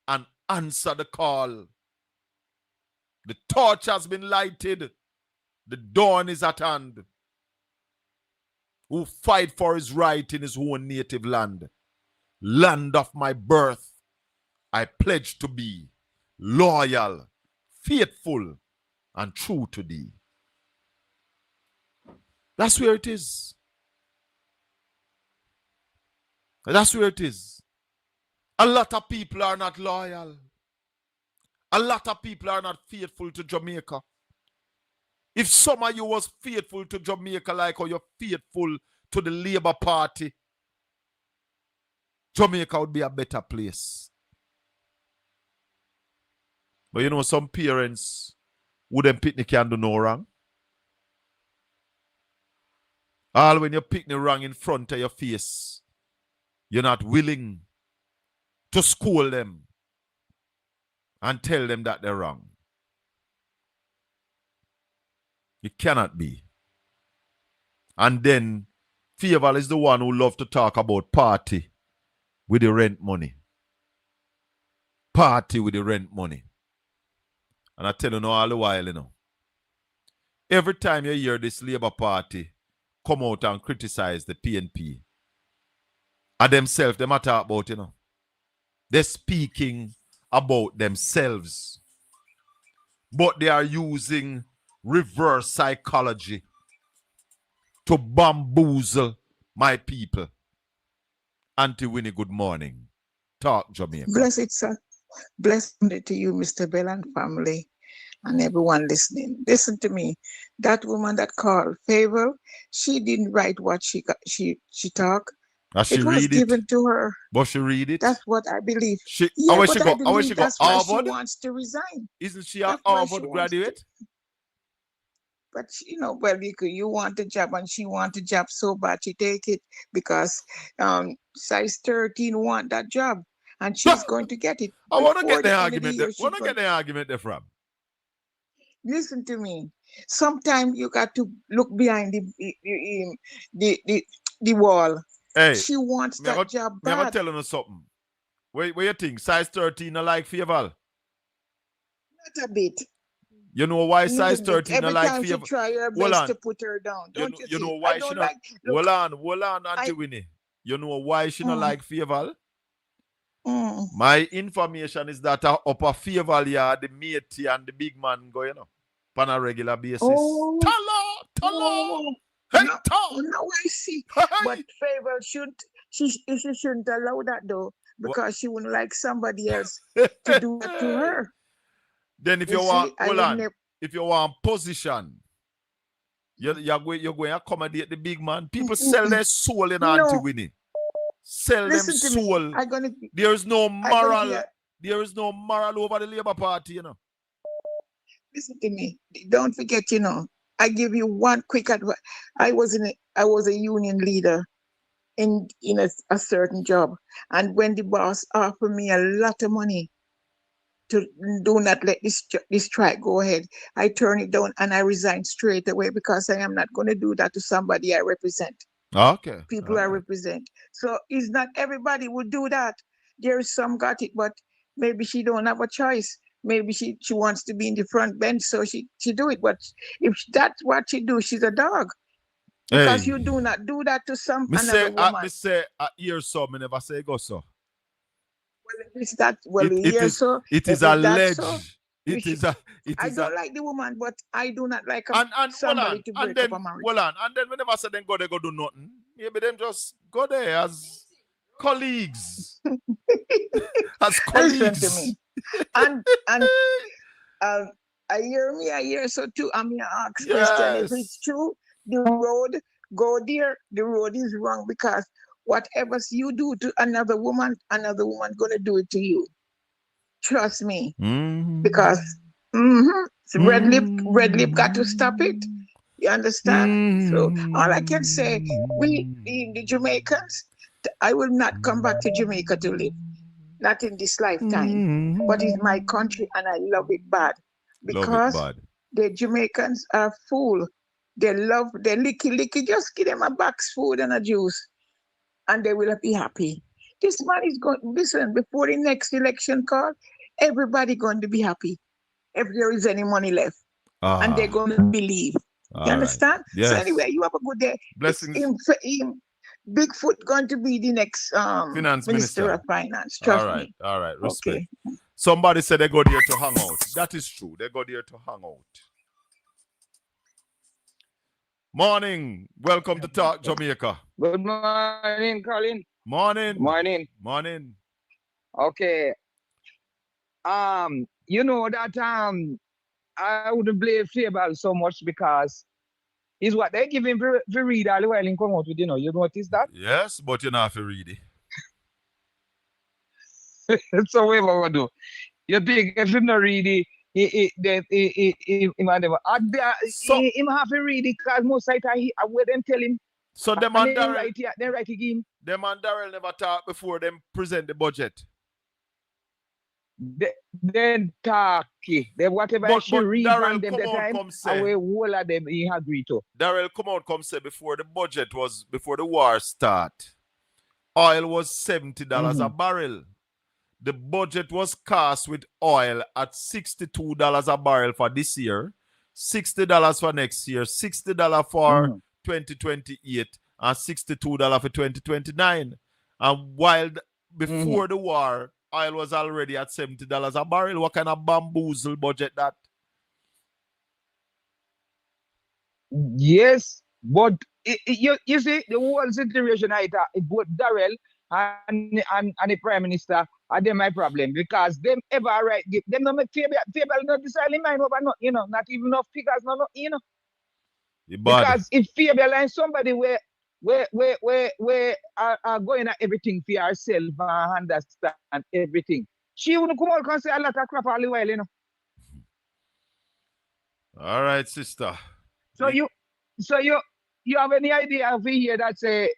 and answer the call. The torch has been lighted. The dawn is at hand. Who fight for his right in his own native land. Land of my birth. I pledge to be loyal, faithful, and true to thee. That's where it is. That's where it is. A lot of people are not loyal. A lot of people are not faithful to Jamaica. If some of you was faithful to Jamaica like how you're faithful to the Labour Party, Jamaica would be a better place. But you know, some parents wouldn't pick the can do no wrong. All when you pick the wrong in front of your face, you're not willing to scold them and tell them that they're wrong. You cannot be. And then Favor is the one who loves to talk about party with the rent money. Party with the rent money. And I tell you now all the while, you know. Every time you hear this Labour Party come out and criticize the PNP, and themselves, they matter about, you know. They're speaking about themselves. But they are using reverse psychology to bamboozle my people. Auntie Winnie, good morning. Talk Jamaica. Blessed, sir. Blessed to you, Mr. Bell and family, and everyone listening. Listen to me. That woman that called Favor, she didn't write what she talked. She it was given to her. But she read it? That's what I believe. She, yeah, but she go? How she go? That's why Harvard? she wants to resign. Isn't she an Harvard graduate? But you know, well, you want a job and she want a job so bad she take it because size 13 want that job and she's going to get it. I want to get the argument. Want to get the argument there from? Listen to me. Sometimes you got to look behind the wall. Hey, she wants that job bad. Never telling us something. What you think? Size 13 I like Favor? a bit. You know why Little size bit. 13 Every like time she favor? try her Hold best to on. put her down. Don't You know see? why I she don't not? like. Look, Hold on, Auntie Winnie. You know why she not mm, like favor? mm. My information is that upper favor yard, the matey and the big man go, on a regular basis. Oh, Tala! oh, Hey, no, no, I see. But favor she shouldn't allow that though, because she wouldn't like somebody else to do that to her. Then if You you see, want, I hold would on. never. If you want position, you're going to accommodate the big man. People sell their soul in Auntie No, Winnie. Sell them listen to me. soul. I'm gonna. There is no I'm gonna be moral. There is no moral over the Labour Party, Listen to me. Don't forget, I give you one quick advice. I was a union leader in a certain job, and when the boss offered me a lot of money to do not let this strike go ahead, I turned it down and I resigned straight away, because I am not going to do that to somebody I represent. Okay. People I represent. So it's not everybody will do that. There's some got it, but maybe she don't have a choice. Maybe she wants to be in the front bench, so she do it. But if that's what she do, she's a dog. Because Hey. you do not do that to Me another woman. say, I hear so, me never say go so. Well, if it's that, well, so. It is if alleged. So, I don't like the woman, but I do not like somebody to break up a marriage. Hold on. And then we never say then go there, go do nothing. Maybe them just go there as colleagues. As colleagues. Listen to me. And I hear so too. I'm going to ask question. If it's true, the road, go there. The road is wrong, because whatever you do to another woman going to do it to you. Trust me. Because red lip got to stop it. You understand? So all I can say, we the Jamaicans, I will not come back to Jamaica to live. Not in this lifetime. But it's my country and I love it bad. Because the Jamaicans are fool. They licky, just give them a box food and a juice, and they will be happy. This man is going, listen, before the next election call, everybody going to be happy if there is any money left. And they're going to believe. You understand? Yes. So anyway, you have a good day. Blessings. Bigfoot going to be the next Finance Minister of Finance. Trust me. All right. Respect. Okay. Somebody said they go there to hang out. That is true. They go there to hang out. Morning. Welcome to Talk Jamaica. Good morning, Colin. Morning. Okay. You know that I wouldn't blame Fable so much, because it's what they give him to read all the while and come out with, you notice that? Yes, but you don't have to read it. So what we do? You think if him not read it, him have to read it, because most of the time where them tell him. So them and Darrell, they write again. Them and Darrell never talk before them present the budget. Then talk. They whatever she read on them the time, away all of them he agree to. Darrell come say before the war start, oil was $70 a barrel. The budget was cast with oil at $62 a barrel for this year, $60 for next year, $60 for 2028, and $62 for 2029. And while before the war, oil was already at $70 a barrel. What kind of bamboozle budget that? Yes, but you see the whole situation both Darrell and the Prime Minister are them my problem, because them ever right them not make table not decide in mind over not, not even enough figures, because if Fable and somebody where are going at everything for herself and understand everything, she wouldn't come out and say a lot of crap all the while, All right, sister. So you have any idea of here that say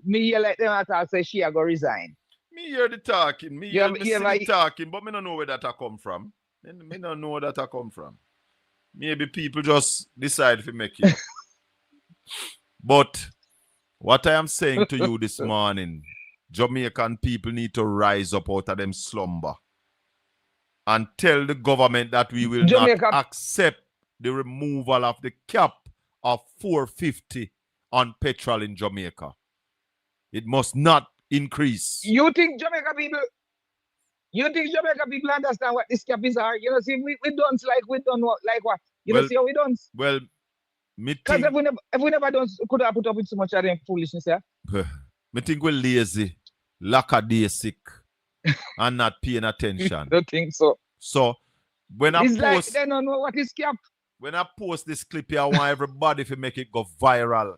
me hear like them at say she a go resign? Me hear the talking, me hear the talking, but me don't know where that I come from. Me don't know where that I come from. Maybe people just decide to make it. But what I am saying to you this morning, Jamaican people need to rise up out of them slumber. and tell the government that we will Jamaica. not accept the removal of the cap of 450 on petrol in Jamaica. It must not increase. You think Jamaica people understand what this cap is? You know, see, we don't like we don't know, like what? You know, see how we don't. Well, me Because think if we never done, could have put up with so much of them foolishness, yeah? me think we're lazy, lackadaisic, and not paying attention. Don't think so. So when I It's like post, they don't know what is cap. when I post this clip here, I want everybody to make it go viral.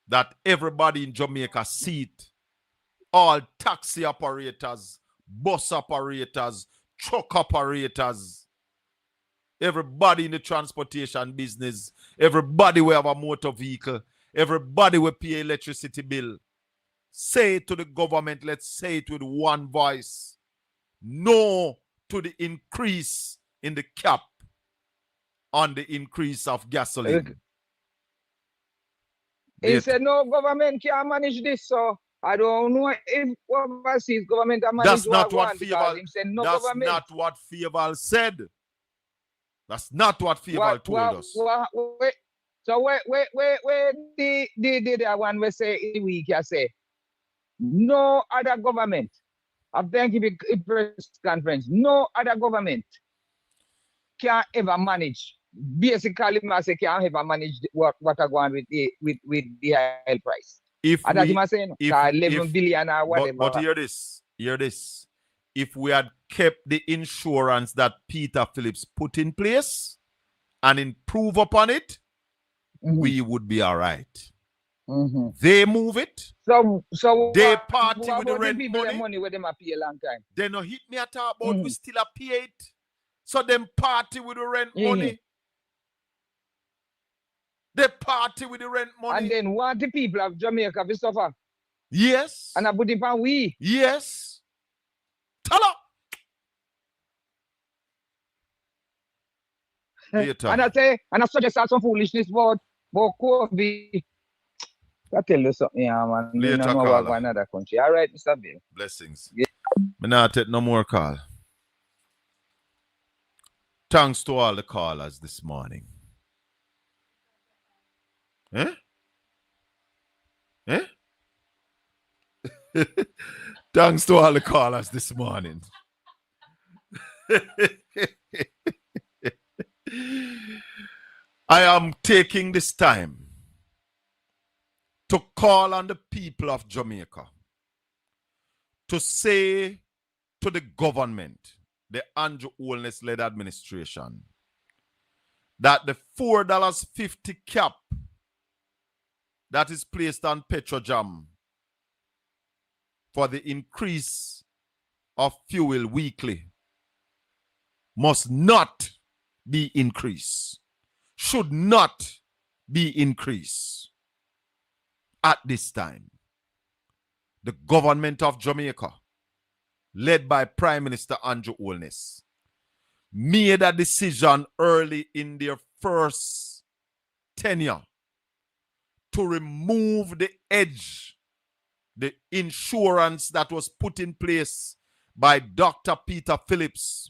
That everybody in Jamaica see it. All taxi operators, bus operators, truck operators, everybody in the transportation business, everybody will have a motor vehicle, everybody will pay electricity bill. Say it to the government, let's say it with one voice. No to the increase in the cap on the increase of gasoline. He said, no, government can't manage this, so I don't know if overseas government can manage That's not what Fieval said. No that's government. not what Fieval said. That's not what Fieval told us. So where the one we say in the week, I say, no other government, after I give a press conference, no other government can ever manage. Basically, I say can't ever manage what are going with the oil price. If and that's what I'm saying, 11 billion or whatever. But hear this. If we had kept the insurance that Peter Phillips put in place and improve upon it, we would be all right. They move it. So they party with the rent money where them a pay a long time. They no hit me at all about we still a pay it. So them party with the rent money. They party with the rent money. And then want the people of Jamaica to suffer. Yes. And I put it on we. Yes. Tell up. And I say, and I suggest some foolishness about COVID. I tell you something, yeah, man. Later, you know about another country. All right, Mr. Bill. Blessings. Yeah. Me not take no more call. Thanks to all the callers this morning. Thanks to all the callers this morning. I am taking this time to call on the people of Jamaica to say to the government, the Andrew Holness-led administration, that the $4.50 cap that is placed on Petrojam for the increase of fuel weekly must not be increased, should not be increased at this time. The government of Jamaica, led by Prime Minister Andrew Holness, made a decision early in their first tenure to remove the edge, the insurance that was put in place by Dr. Peter Phillips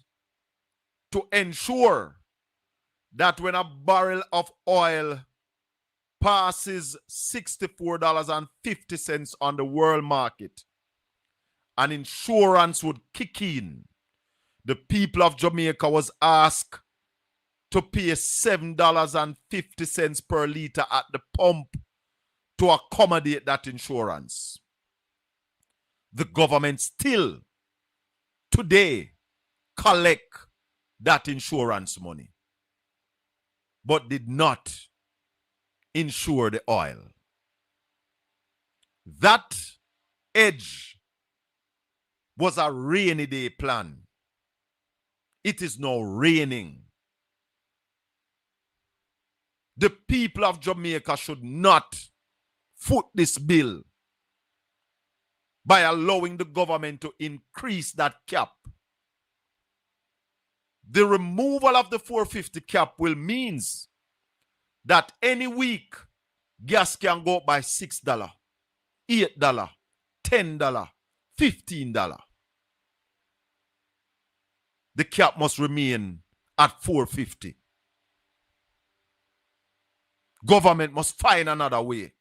to ensure that when a barrel of oil passes $64.50 on the world market, an insurance would kick in. The people of Jamaica was asked to pay $7.50 per liter at the pump to accommodate that insurance. The government still today collect that insurance money, but did not insure the oil. That edge was a rainy day plan. It is now raining. The people of Jamaica should not foot this bill by allowing the government to increase that cap. The removal of the 450 cap will means that any week gas can go up by $6, $8, $10, $15. the cap must remain at 450. Government must find another way.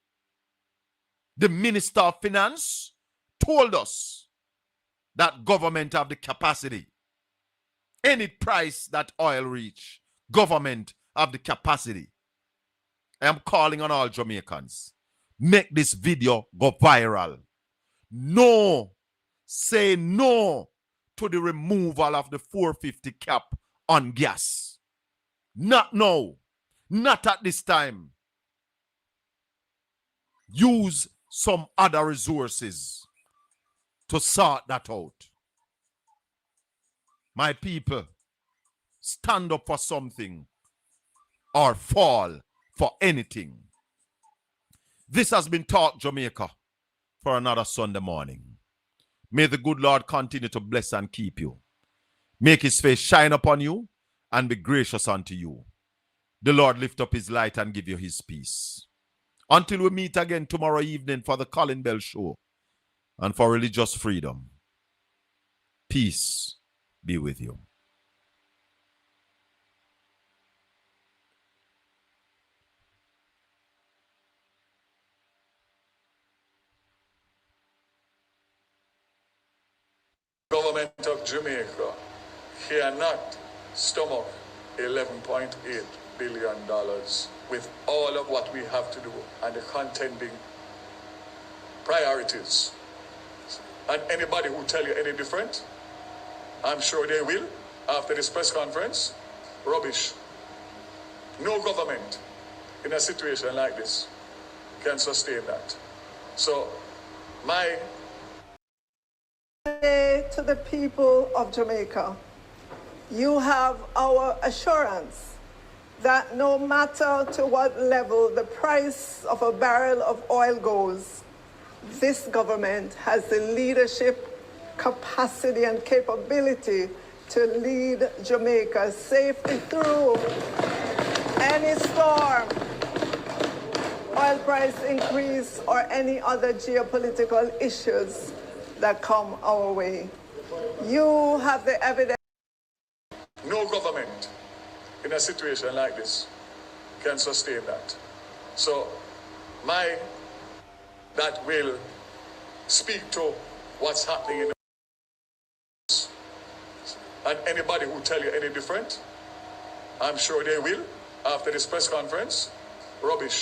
The Minister of Finance told us that government have the capacity. Any price that oil reach, government have the capacity. I am calling on all Jamaicans. Make this video go viral. No. Say no to the removal of the 450 cap on gas. Not now. Not at this time. Use some other resources to sort that out. My people, stand up for something or fall for anything. This has been Talk Jamaica for another Sunday morning. May the good Lord continue to bless and keep you. Make his face shine upon you and be gracious unto you. The Lord lift up his light and give you his peace. Until we meet again tomorrow evening for the Colin Bell Show and for Religious Freedom. Peace be with you. Government of Jamaica cannot stomach $11.8 billion with all of what we have to do and the contending priorities. And anybody who tell you any different, I'm sure they will after this press conference. Rubbish. No government in a situation like this can sustain that. So my to the people of Jamaica, you have our assurance that no matter to what level the price of a barrel of oil goes, this government has the leadership, capacity, and capability to lead Jamaica safely through any storm, oil price increase, or any other geopolitical issues that come our way. You have the evidence. No government in a situation like this can sustain that. So that will speak to what's happening in the and anybody who tell you any different, I'm sure they will after this press conference. Rubbish.